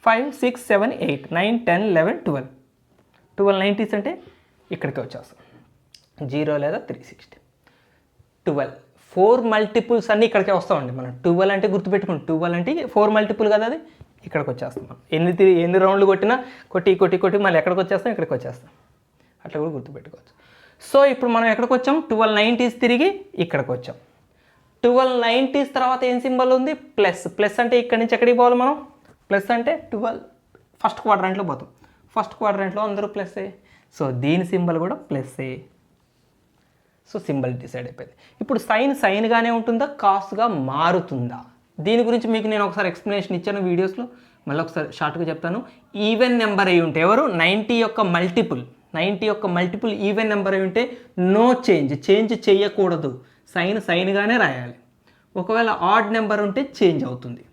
5 6 7 8 9 10 11 12. 1290s అంటే ఇక్కడికి వచ్చేస్తాం. 0 లేదా 360. 12 4 మల్టిపుల్స్ అన్నీ ఇక్కడికే వస్తామండి. మనం 12 అంటే గుర్తుపెట్టుకోండి. 12 అంటే 4 మల్టిపుల్ కదా, అది ఇక్కడికి వచ్చేస్తాం. మనం ఎన్ని రౌండ్లు కొట్టినా కొట్టి మళ్ళీ ఎక్కడికి వచ్చేస్తాం? ఇక్కడికి వచ్చేస్తాం. అట్లా కూడా గుర్తుపెట్టుకోవచ్చు. సో ఇప్పుడు మనం ఎక్కడికి వచ్చాం? 1290s తిరిగి ఇక్కడికి వచ్చాం. 1290s తర్వాత ఏం సింబల్ ఉంది? ప్లస్ అంటే ఇక్కడి నుంచి ఎక్కడికి పోవాలి మనం? ప్లస్ అంటే 12 ఫస్ట్ క్వాడ్రంట్లో పోతాం. ఫస్ట్ క్వాడ్రంట్లో అందరూ ప్లస్ఏ. సో దీని సింబల్ కూడా ప్లస్ఏ. సో సింబల్ డిసైడ్ అయిపోయింది. ఇప్పుడు సైన్గానే ఉంటుందా, కాస్గా మారుతుందా? దీని గురించి మీకు నేను ఒకసారి ఎక్స్ప్లెనేషన్ ఇచ్చాను వీడియోస్లో, మళ్ళీ ఒకసారి షార్ట్గా చెప్తాను. ఈవెన్ నెంబర్ అయి ఉంటే ఎవరు 90 యొక్క మల్టిపుల్ ఈవెన్ నెంబర్ అయి ఉంటే నో చేంజ్ చేయకూడదు. సైన్గానే రాయాలి. ఒకవేళ ఆడ్ నెంబర్ ఉంటే చేంజ్ అవుతుంది.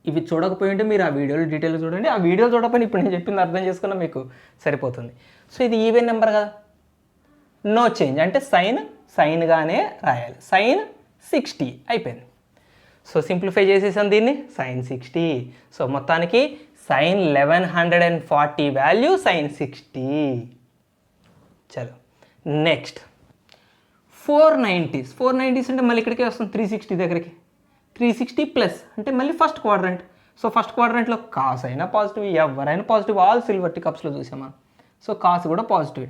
ఇవి చూడకపోయి ఉంటే మీరు ఆ వీడియోలు డీటెయిల్ చూడండి, ఆ వీడియో చూడకపోయినా ఇప్పుడు నేను చెప్పింది అర్థం చేసుకున్నా మీకు సరిపోతుంది. సో ఇది ఈవెన్ నెంబర్ కదా, నో చేంజ్ అంటే సైన్గానే రాయాలి. సైన్ 60 అయిపోయింది. సో సింప్లిఫై చేసేసాం దీన్ని, సైన్ 60. సో మొత్తానికి సైన్ 1140 వాల్యూ సైన్ 60. చలో నెక్స్ట్ 490s అంటే మళ్ళీ ఇక్కడికే వస్తుంది 360 దగ్గరికి. 360 ప్లస్ అంటే మళ్ళీ ఫస్ట్ క్వాడ్రంట్. సో ఫస్ట్ క్వాడ్రంట్లో కాస్ అయినా పాజిటివ్, ఎవరైనా పాజిటివ్, ఆల్ సిల్వర్ కప్స్లో చూసాం మనం. సో కాస్ కూడా పాజిటివ్.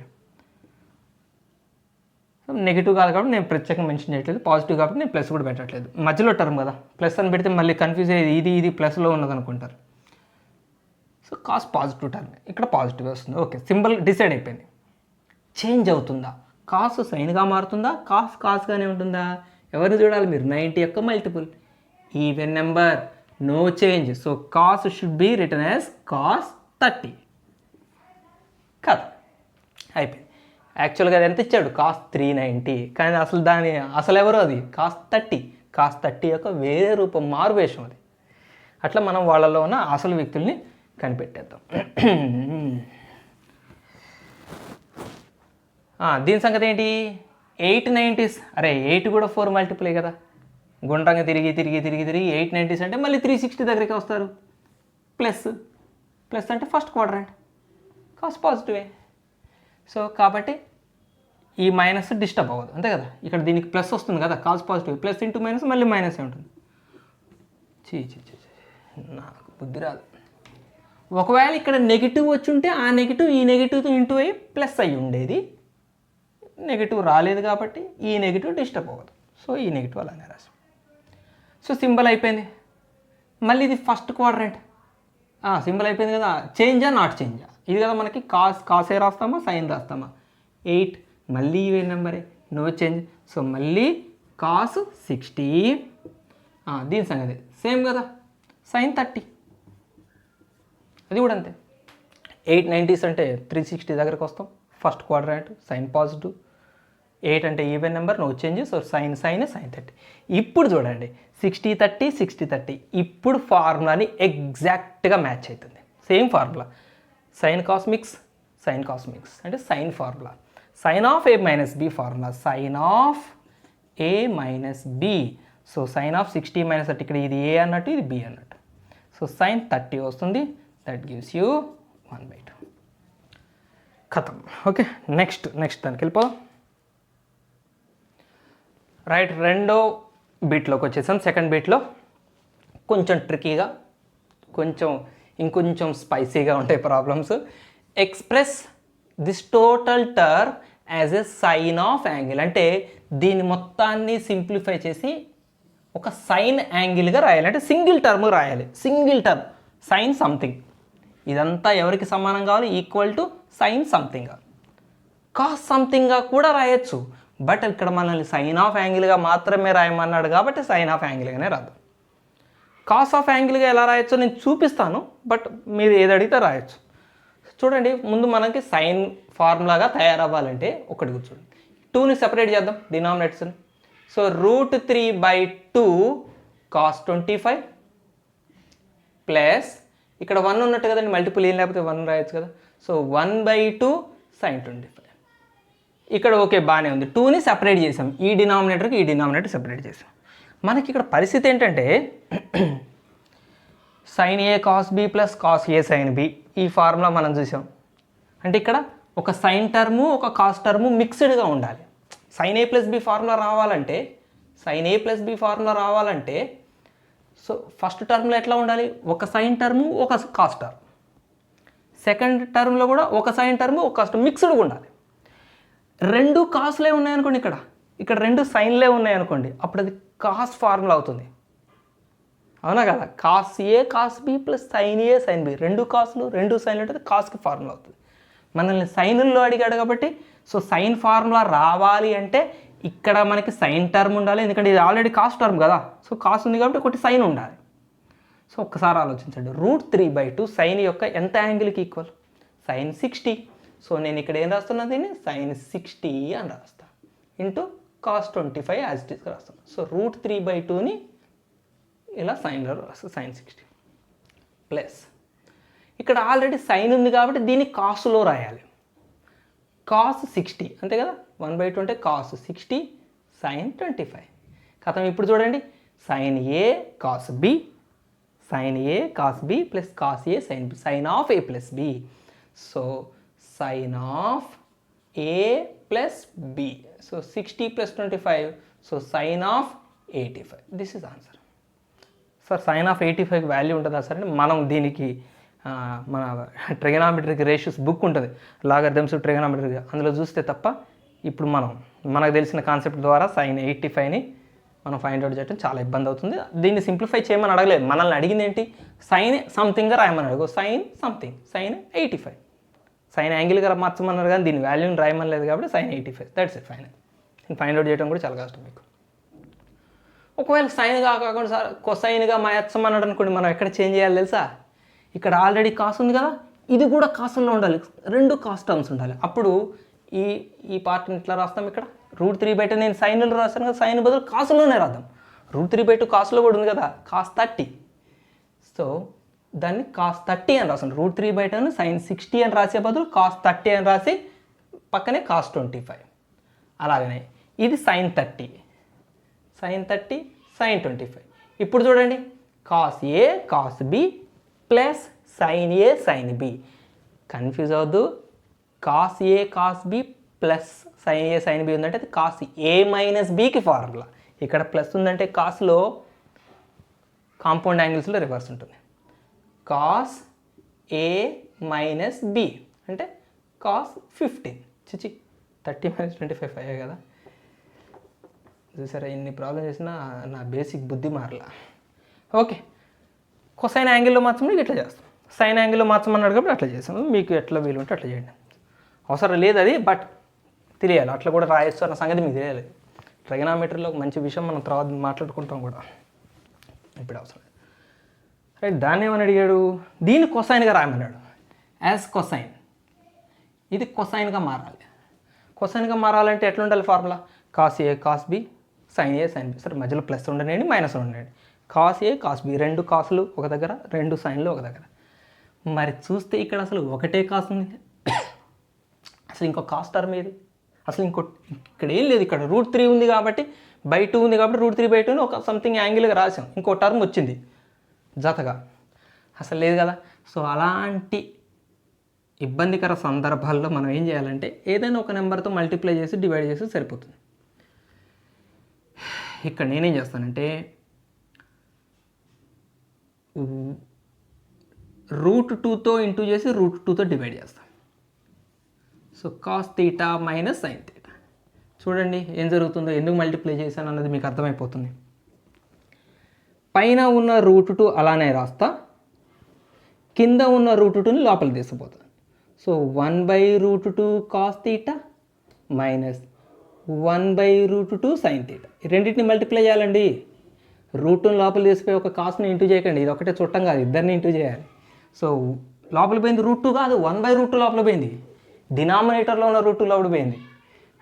నెగిటివ్ కాదు కాబట్టి నేను ప్రత్యేకంగా మెన్షన్ చేయట్లేదు, పాజిటివ్ కాబట్టి నేను ప్లస్ కూడా పెట్టట్లేదు. మధ్యలో టర్మ్ కదా, ప్లస్ అని పెడితే మళ్ళీ కన్ఫ్యూజ్ అయ్యేది, ఇది ప్లస్లో ఉన్నది అనుకుంటారు. సో కాస్ పాజిటివ్ టర్మ్, ఇక్కడ పాజిటివ్ వస్తుంది. ఓకే, సింబల్ డిసైడ్ అయిపోయింది. చేంజ్ అవుతుందా, కాస్ సైన్గా మారుతుందా, కాస్గానే ఉంటుందా, ఎవరిని చూడాలి మీరు, 90 యొక్క multiple, even number, no change. So cos should be return as cos 30 కదా, అయిపోయింది. యాక్చువల్గా అది ఎంత ఇచ్చాడు, కాస్ 390, కానీ అసలు ఎవరు అది, కాస్ 30 యొక్క వేరే రూపం, మారువేషం అది. అట్లా మనం వాళ్ళలో ఉన్న అసలు వ్యక్తుల్ని కనిపెట్టేద్దాం. దీని సంగతి ఏంటి, 890s. అరే 8 కూడా 4 మల్టిపులే కదా, గుండ్రంగా తిరిగి 890s అంటే మళ్ళీ 360 దగ్గరికి వస్తారు. ప్లస్ అంటే ఫస్ట్ క్వాడ్రంట్, కాస్ పాజిటివే. సో కాబట్టి ఈ మైనస్ డిస్టర్బ్ అవ్వదు, అంతే కదా. ఇక్కడ దీనికి ప్లస్ వస్తుంది కదా, cos positive, plus into minus మళ్ళీ మైనసే ఉంటుంది. నాకు బుద్ధి రాదు. ఒకవేళ ఇక్కడ నెగిటివ్ వచ్చి ఉంటే ఆ నెగిటివ్ ఈ నెగిటివ్తో ఇంటూ అయ్యి ప్లస్ అయ్యి ఉండేది. నెగిటివ్ రాలేదు కాబట్టి ఈ నెగిటివ్ డిస్టర్బ్ అవ్వదు. సో ఈ నెగిటివ్ అలానే రాసాం. సో సింబల్ అయిపోయింది. మళ్ళీ ఇది ఫస్ట్ క్వాడ్రంట్, సింబల్ అయిపోయింది కదా. చేంజా నాట్ చేంజా, ఇది కదా మనకి కాసే రాస్తామా సైన్ రాస్తామా. 8 మళ్ళీ ఈవెన్ నెంబరే, నో చేంజ్. సో మళ్ళీ కాస్ 60. దీని సంగతి సేమ్ కదా, సైన్ 30, అది కూడా అంతే. 890s అంటే 360 దగ్గరకు వస్తాం, ఫస్ట్ క్వాడ్రంట్, సైన్ పాజిటివ్. 8 అంటే even number, no change. So sine 30. ఇప్పుడు చూడండి 60-30 ఇప్పుడు ఫార్ములాని ఎగ్జాక్ట్గా మ్యాచ్ అవుతుంది. Same formula, sine cos mix అంటే sine formula. Sine of A minus B formula, sine of A minus B. So sine of 60 minus 30, ఇక్కడ ఇది A అన్నట్టు ఇది B అన్నట్టు. సో సైన్ 30 వస్తుంది, దట్ గివ్స్ యూ 1/2. ఖతం. ఓకే, నెక్స్ట్ దానికి వెళ్ళిపోదాం. రైట్, రెండో బీట్లోకి వచ్చేసాం. సెకండ్ బీట్లో కొంచెం ట్రికీగా, ఇంకొంచెం స్పైసీగా ఉంటాయి problems. Express this total term as a sine of angle, అంటే దీన్ని మొత్తాన్ని సింప్లిఫై చేసి ఒక సైన్ యాంగిల్గా రాయాలి. అంటే సింగిల్ టర్మ్ రాయాలి, సింగిల్ టర్మ్ సైన్ సంథింగ్. ఇదంతా ఎవరికి సమానం కావాలి, equal to sine something. Cos సంథింగ్గా కూడా రాయొచ్చు, బట్ ఇక్కడ మనల్ని సైన్ ఆఫ్ యాంగిల్గా మాత్రమే రాయమన్నాడు కాబట్టి సైన్ ఆఫ్ యాంగిల్గానే రాదు. కాస్ ఆఫ్ యాంగిల్గా ఎలా రాయొచ్చో నేను చూపిస్తాను, బట్ మీరు ఏది అడిగితే రాయొచ్చు. చూడండి, ముందు మనకి సైన్ ఫార్ములాగా తయారవ్వాలంటే ఒకటి కూర్చోండి, 2ని సెపరేట్ చేద్దాం డినామినేటర్స్ని. సో √3/2 cos 25 ప్లస్ ఇక్కడ 1 ఉన్నట్టు కదండి, మల్టిపుల్ ఏం లేకపోతే 1 రాయొచ్చు కదా. So 1/2 sin 25. ఇక్కడ ఓకే, బాగానే ఉంది. 2ని సెపరేట్ చేసాం, ఈ డినామినేటర్ సెపరేట్ చేసాం. మనకి ఇక్కడ పరిస్థితి ఏంటంటే sin A cos B plus cos A sin B, ఈ ఫార్ములా మనం చూసాం. అంటే ఇక్కడ ఒక సైన్ టర్ము ఒక కాస్ టర్ము మిక్స్డ్గా ఉండాలి. sin A plus B formula రావాలంటే సో ఫస్ట్ టర్మ్లో ఎట్లా ఉండాలి, ఒక సైన్ టర్ము ఒక కాస్ టర్మ్. సెకండ్ టర్మ్లో కూడా ఒక సైన్ టర్ము ఒక కాస్ టర్మ్ మిక్స్డ్గా ఉండాలి. 2 కాస్లే ఉన్నాయనుకోండి, ఇక్కడ 2 సైన్లే ఉన్నాయనుకోండి, అప్పుడు అది కాస్ ఫార్ములా అవుతుంది, అవునా కదా. Cos A cos B plus sine A sine B, 2 కాస్లు 2 సైన్లు అంటే కాస్కి ఫార్ములా అవుతుంది. మనల్ని సైన్ల్లో అడిగాడు కాబట్టి సో సైన్ ఫార్ములా రావాలి అంటే ఇక్కడ మనకి సైన్ టర్మ్ ఉండాలి, ఎందుకంటే ఇది ఆల్రెడీ కాస్ టర్మ్ కదా. సో కాస్ ఉంది కాబట్టి ఒకటి సైన్ ఉండాలి. సో ఒక్కసారి ఆలోచించండి, √3/2 సైన్ యొక్క ఎంత యాంగిల్కి ఈక్వల్, సైన్ 60. సో నేను ఇక్కడ ఏం రాస్తున్నా, దీన్ని సైన్ 60 అని రాస్తాను, ఇంటూ cos 25 యాజ్ ఇట్ ఈస్గా రాస్తాను. సో √3/2ని ఇలా సైన్లో రాస్తాను, సైన్ 60. ప్లస్ ఇక్కడ ఆల్రెడీ సైన్ ఉంది కాబట్టి దీన్ని కాస్లో రాయాలి. కాస్ 60 అంతే కదా, 1/2 అంటే కాస్ 60 సైన్ 25. కథం ఇప్పుడు చూడండి, sine a cos B, sine a cos B plus cos a sine b, sine of a plus b. So sine of a plus b. So 60 plus 25, so sine of 85. This is answer. Sir sine of 85 value ఉంటుందా sir అంటే మనం దీనికి మన trigonometric ratios book ఉంటుంది, logarithms trigonometric, అందులో చూస్తే తప్ప ఇప్పుడు మనకు తెలిసిన కాన్సెప్ట్ ద్వారా సైన్ 85ని మనం ఫైండ్ అవుట్ చేయడం చాలా ఇబ్బంది అవుతుంది. దీన్ని సింప్లిఫై చేయమని అడగలేదు, మనల్ని అడిగింది ఏంటి, సైన్ సంథింగ్గా రాయమని అడుగు, సైన్ సంథింగ్, సైన్ 85, సైన్ యాంగిల్గా మార్చమన్నారు కానీ దీని వాల్యూని రాయమని లేదు కాబట్టి sine 85. That's it final. Find out చేయడం కూడా చాలా కష్టం మీకు. ఒకవేళ సైన్గా కాకుండా సార్ కొసైన్గా మార్చమన్నాడు అనుకోండి, మనం ఎక్కడ చేంజ్ చేయాలి తెలుసా, ఇక్కడ ఆల్రెడీ కాస్ ఉంది కదా, ఇది కూడా కాసుల్లో ఉండాలి, రెండు కాస్ టర్మ్స్ ఉండాలి. అప్పుడు ఈ పార్ట్ని ఇట్లా రాస్తాం, ఇక్కడ √3/2 నేను సైన్లో రాస్తాను కదా, సైన్ బదులు కాసులోనే రాద్దాం. √3/2 కాసులో కూడా ఉంది కదా, కాస్ 30. సో దాన్ని కాస్ 30 అని రాస్తాను. √3/2 సైన్ 60 అని రాసే బదులు కాస్ 30 అని రాసి పక్కనే కాస్ 25. అలాగనే ఇది సైన్ 30, సైన్ 30 సైన్ 25. ఇప్పుడు చూడండి, కాస్ ఏ కాస్ బి ప్లస్ సైన్ ఏ సైన్ బి. కన్ఫ్యూజ్ అవ్వద్దు, కాస్ ఏ కాస్ బి ప్లస్ సైన్ ఏ సైన్ బి ఉందంటే అది కాస్ ఏ మైనస్ బికి ఫార్ములా. ఇక్కడ ప్లస్ ఉందంటే కాస్లో కాంపౌండ్ యాంగిల్స్లో రివర్స్ ఉంటుంది. కాస్ ఏ మైనస్ బి అంటే కాస్ 15. చిచి 30 - 25 అయ్యాయి కదా. చూసారా, ఇన్ని ప్రాబ్లమ్ చేసినా నా బేసిక్ బుద్ధి మారలా. ఓకే, కొసైన్ యాంగిల్లో మార్చమని ఇట్లా చేస్తాం, సైన్ యాంగిల్లో మార్చమన్నాడు కాబట్టి అట్లా చేస్తాను. మీకు ఎట్లా వీలు ఉంటే అట్లా చేయండి, అవసరం లేదు అది, బట్ తెలియాలి అట్లా కూడా రాయొచ్చు అన్న సంగతి మీకు తెలియాలి. ట్రిగనామెట్రీలో ఒక మంచి విషయం మనం తర్వాత మాట్లాడుకుంటాం కూడా, ఇప్పుడు అవసరం లేదు. రైట్, దాన్ని ఏమని అడిగాడు, దీన్ని కొసైన్గా రాయమన్నాడు, యాజ్ కొసైన్. ఇది కొసైన్గా మారాలి. కొసైన్గా మారాలంటే ఎట్లా ఉండాలి ఫార్ములా, కాస్ ఏ కాస్ బి సైన్ ఏ సైన్ బి. సరే మధ్యలో ప్లస్ ఉండనండి మైనస్ ఉండనండి, కాస్ ఏ కాస్ బి, రెండు కాసులు ఒక దగ్గర, రెండు సైన్లు ఒక దగ్గర. మరి చూస్తే ఇక్కడ అసలు ఒకటే కాస్ ఉంది, అసలు ఇంకో కాస్ టర్మ్ ఏది, అసలు ఇక్కడ ఏం లేదు. ఇక్కడ √3 ఉంది కాబట్టి /2 ఉంది కాబట్టి √3/2 ఒక సంథింగ్ యాంగిల్గా రాసాం, ఇంకో టర్మ్ వచ్చింది జతగా, అసలు లేదు కదా. సో అలాంటి ఇబ్బందికర సందర్భాల్లో మనం ఏం చేయాలంటే ఏదైనా ఒక నెంబర్తో మల్టిప్లై చేసి డివైడ్ చేసి సరిపోతుంది. ఇక్కడ నేనేం చేస్తానంటే √2తో ఇంటూ చేసి √2తో డివైడ్ చేస్తాను. So cos theta minus sine theta. చూడండి ఏం జరుగుతుందో, ఎందుకు మల్టిప్లై చేశాను అన్నది మీకు అర్థమైపోతుంది. పైన ఉన్న √2 అలానే రాస్తా, కింద ఉన్న √2ని లోపలికి తీసుకుపోతాను. So 1/√2 cos theta minus 1/√2 sine theta. రెండింటిని మల్టిప్లై చేయాలండి. √2 లోపల తీసిపోయి ఒక కాస్ట్ని ఇంటూ చేయకండి, ఇది ఒకటే చుట్టం కాదు, ఇద్దరిని ఇంటూ చేయాలి. సో లోపల పోయింది √2 కాదు, 1/√2 లోపల పోయింది, డినామినేటర్లో ఉన్న √2 లోపల పోయింది,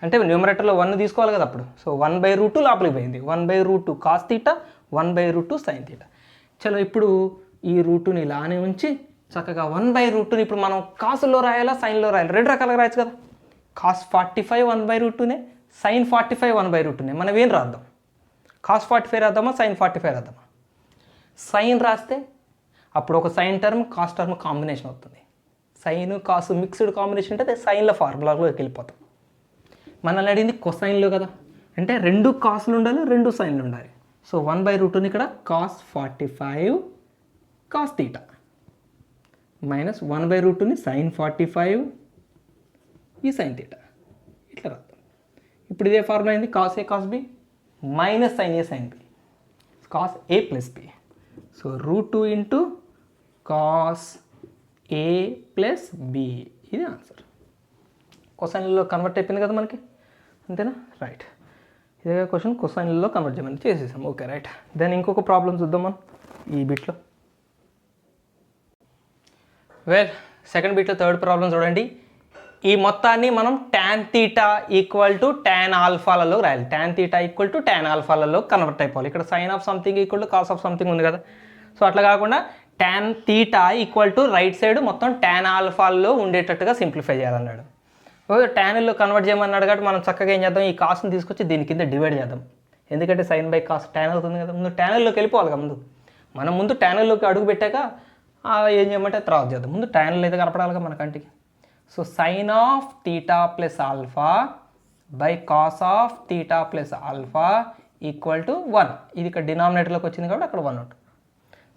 అంటే న్యూమరేటర్లో 1 తీసుకోవాలి కదా అప్పుడు. సో 1/√2 లోపలికి పోయింది, 1/√2 కాస్ తీటా 1/√2 సైన్ తీటా. చలో ఇప్పుడు ఈ √2ని ఇలానే ఉంచి చక్కగా 1/√2ని ఇప్పుడు మనం కాసుల్లో రాయాలా సైన్లో రాయాలి, రెండు రకాలుగా రాయచ్చు కదా. కాస్ 45 1/√2నే, సైన్ 45 1/√2నే. మనం ఏం రాద్దాం, కాస్ 45 రాద్దామా సైన్ 45 రాద్దామా. సైన్ రాస్తే అప్పుడు ఒక sine term cos term combination అవుతుంది, సైన్ కాసు మిక్స్డ్ కాంబినేషన్ అంటే సైన్ల ఫార్ములాలోకి వెళ్ళిపోతాం. మనల్ని అడిగింది కొసైన్లో కదా, అంటే రెండు కాసులు ఉండాలి రెండు సైన్లు ఉండాలి. సో 1/√2ని ఇక్కడ కాస్ 45 కాస్ తీటా మైనస్ 1/√2ని సైన్ 45 ఈ సైన్ తీటా, ఇట్లా రాద్దాం. ఇప్పుడు ఇదే ఫార్ములా అయింది, cos A cos b minus sine A sine b, cos a plus b. So √2 into cos a plus b, ఇది ఆన్సర్. కొసైన్లలో కన్వర్ట్ అయిపోయింది కదా మనకి, అంతేనా. రైట్, ఇదే క్వశ్చన్ కొసైన్లలో కన్వర్ట్ చేయమని చేసేసాం. ఓకే రైట్, దెన్ ఇంకొక ప్రాబ్లం చూద్దాం మనం ఈ బిట్లో. వెల్ సెకండ్ బిట్లో థర్డ్ ప్రాబ్లం చూడండి. ఈ మొత్తాన్ని మనం tan theta equal to tan ఆల్ఫాలలో రాయాలి. tan theta equal to tan ఆల్ఫాలలో కన్వర్ట్ అయిపోవాలి. ఇక్కడ sine of something equal to cos of something ఉంది కదా. సో అట్లా కాకుండా tan theta equal to right side మొత్తం ట్యాన్ ఆల్ఫాల్లో ఉండేటట్టుగా సింప్లిఫై చేయాలన్నాడు. ట్యాన్లో కన్వర్ట్ చేయమన్నాడు కాబట్టి మనం చక్కగా ఏం చేద్దాం, ఈ కాస్ట్ని తీసుకొచ్చి దీని కింద డివైడ్ చేద్దాం. ఎందుకంటే సైన్ బై కాస్ట్ ట్యాన్ అవుతుంది కదా. ముందు ట్యాన్లోకి వెళ్ళిపోవాలి కదా. మనం ముందు ట్యాన్లోకి అడుగు పెట్టాక ఏం చేయమంటే తర్వాత చేద్దాం. ముందు ట్యాన్లో అయితే కనపడాలిగా మన కంటికి. So sine of theta plus alpha by cos of theta plus alpha equal to 1. ఇది ఇక్కడ డినామినేటర్లోకి వచ్చింది కాబట్టి అక్కడ 1 ఉంటుంది.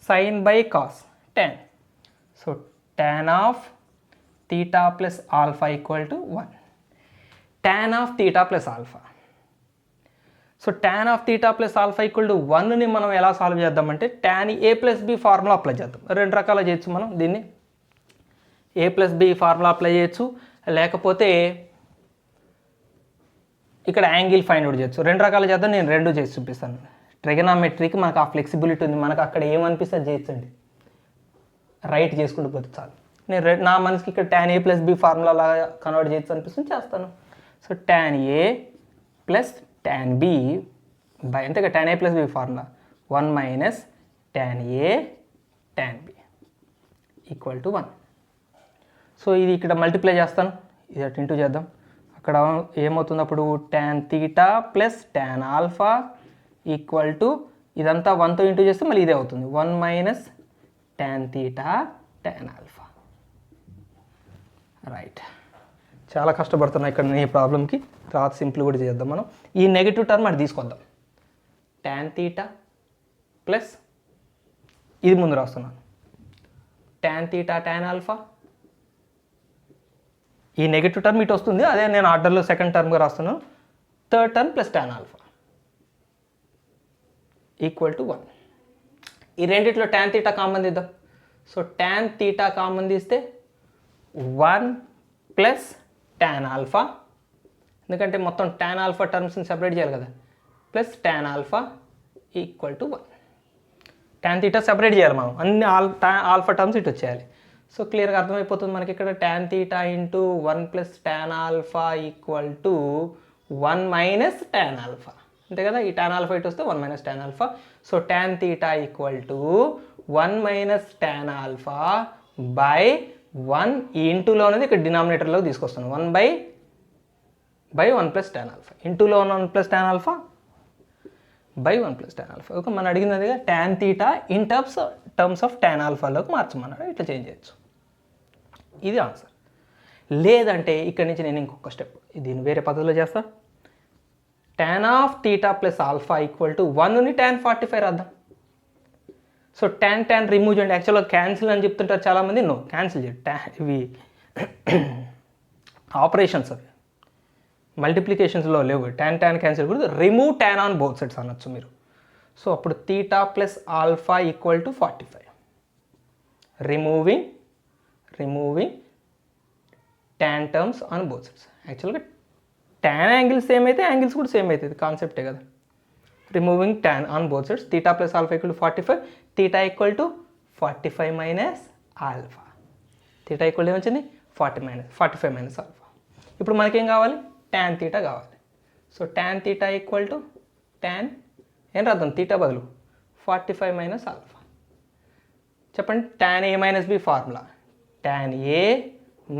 Sine by cos tan. So tan of theta plus alpha equal to 1. tan of theta plus alpha. So tan of theta plus alpha equal to 1ని మనం ఎలా సాల్వ్ చేద్దామంటే tan a plus B formula apply చేద్దాం. రెండు రకాలు చేయొచ్చు మనం దీన్ని. a plus B formula apply చేయొచ్చు, లేకపోతే ఇక్కడ యాంగిల్ ఫైండ్ అవుట్ చేయొచ్చు. రెండు రకాలు చేద్దాం. నేను రెండు చేసి చూపిస్తాను. ట్రిగనామెట్రీకి మనకు ఆ ఫ్లెక్సిబిలిటీ ఉంది. మనకు అక్కడ ఏమనిపిస్తే అది చేయొచ్చండి, రైట్ చేసుకుంటూ పోతే చాలు. నేను నా మనసుకి ఇక్కడ tan a plus B formula లాగా కన్వర్ట్ చేయొచ్చు అనిపిస్తుంది, చేస్తాను. So tan a plus tan b by అంతేగా tan a plus B formula 1 minus tan a tan b equal to 1. So ఇది ఇక్కడ మల్టిప్లై చేస్తాను, ఇది అటు ఇంటూ చేద్దాం. అక్కడ ఏమవుతుంది అప్పుడు tan theta plus tan alpha equal to ఇదంతా 1తో ఇంటూ చేస్తే మళ్ళీ ఇదే అవుతుంది 1 minus tan theta tan alpha. Right, చాలా కష్టపడుతున్నా ఇక్కడ ఈ ప్రాబ్లంకి. తర్వాత సింపుల్ కూడా చేద్దాం మనం. ఈ నెగిటివ్ టర్మ్ అది తీసుకొద్దాం. tan తీటా ప్లస్ ఇది ముందు రాస్తున్నాను tan తీటా tan ఆల్ఫా. ఈ నెగిటివ్ టర్మ్ ఇటు వస్తుంది, అదే నేను ఆర్డర్లో సెకండ్ టర్మ్గా రాస్తున్నాను. Third term plus tan alpha equal to 1. ఈ రెండిట్లో tan తీటా కామన్ తీద్దాం. సో tan తీటా కామన్ తీస్తే 1 ప్లస్ tan ఆల్ఫా, ఎందుకంటే మొత్తం tan ఆల్ఫా టర్మ్స్ని సెపరేట్ చేయాలి కదా, plus tan alpha equal to 1. tan theta separate చేయాలి మనం, అన్ని ఆల్ఫా టర్మ్స్ ఇటు వచ్చేయాలి. సో క్లియర్గా అర్థమైపోతుంది మనకి ఇక్కడ tan theta into 1 plus tan alpha equal to 1 minus tan alpha, అంతే కదా. ఈ tan ఆల్ఫా ఇటు వస్తే 1 minus tan alpha. So tan theta equal to 1 minus tan alpha by 1. ఈ ఇంటూలో అనేది ఇక్కడ డినామినేటర్లోకి తీసుకొస్తాను. 1 బై 1 ప్లస్ tan ఆల్ఫా. ఇంటూలో 1 plus tan alpha by 1 plus tan alpha. Okay, మనం అడిగింది అదిగా tan theta in terms of tan ఆల్ఫాలోకి మార్చమన్నాడు. ఇట్లా చేంజ్ చేయొచ్చు. ఇది ఆన్సర్. లేదంటే ఇక్కడ నుంచి నేను ఇంకొక స్టెప్ దీన్ని వేరే పద్ధతిలో చేస్తా. tan of theta plus alpha equal to 1ని tan 45 రాద్దాం. సో tan రిమూవ్ చేయండి. యాక్చువల్గా క్యాన్సిల్ అని చెప్తుంటారు చాలామంది. నో, క్యాన్సిల్ చేయండి. ఇవి ఆపరేషన్స్, అవి మల్టిప్లికేషన్స్లో లేవు. tan క్యాన్సిల్ కూడా remove tan on both sides అనొచ్చు మీరు. సో అప్పుడు theta plus alpha equal to 45. Removing tan terms on both sides. యాక్చువల్గా tan యాంగిల్స్ సేమ్ అయితే యాంగిల్స్ కూడా సేమ్ అవుతుంది, కాన్సెప్టే కదా. Removing tan on both sides. Theta plus alpha equal to 45. Theta equal to 45 minus alpha. Theta equal ఏమొచ్చింది 45 minus alpha. ఇప్పుడు మనకేం కావాలి, tan తీటా కావాలి. So tan theta equal to tan ఏం రాద్దాం, తీటా బదులు 45 మైనస్ ఆల్ఫా. చెప్పండి, tan a minus b formula tan a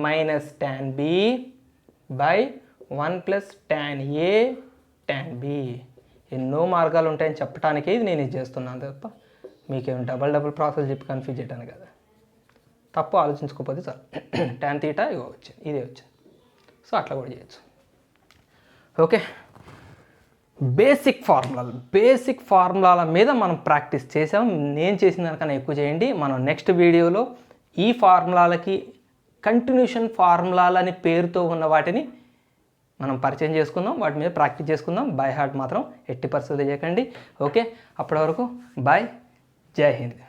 minus tan b by 1 plus tan a tan b. ఎన్నో మార్గాలు ఉంటాయని చెప్పడానికే ఇది నేను ఇది చేస్తున్నాను తప్ప మీకేం డబల్ ప్రాసెస్ చెప్పి కన్ఫ్యూజ్ చేయడానికి కదా. తప్పు ఆలోచించుకోకపోతే చాలు. tan తీటా ఇవో వచ్చింది, ఇదే వచ్చింది. సో అట్లా కూడా చేయొచ్చు. ఓకే, బేసిక్ ఫార్ములాల మీద మనం ప్రాక్టీస్ చేసాం. నేను చేసిన దానికన్నా ఎక్కువ చేయండి. మనం నెక్స్ట్ వీడియోలో ఈ ఫార్ములాలకి కంటిన్యూషన్ ఫార్ములాలని పేరుతో ఉన్న వాటిని మనం పరిచయం చేసుకుందాం, వాటి మీద ప్రాక్టీస్ చేసుకుందాం. బై హార్ట్ మాత్రం ఎట్టి పరిస్థితులు చేయకండి. ఓకే, అప్పటి వరకు బాయ్, జై హింద్.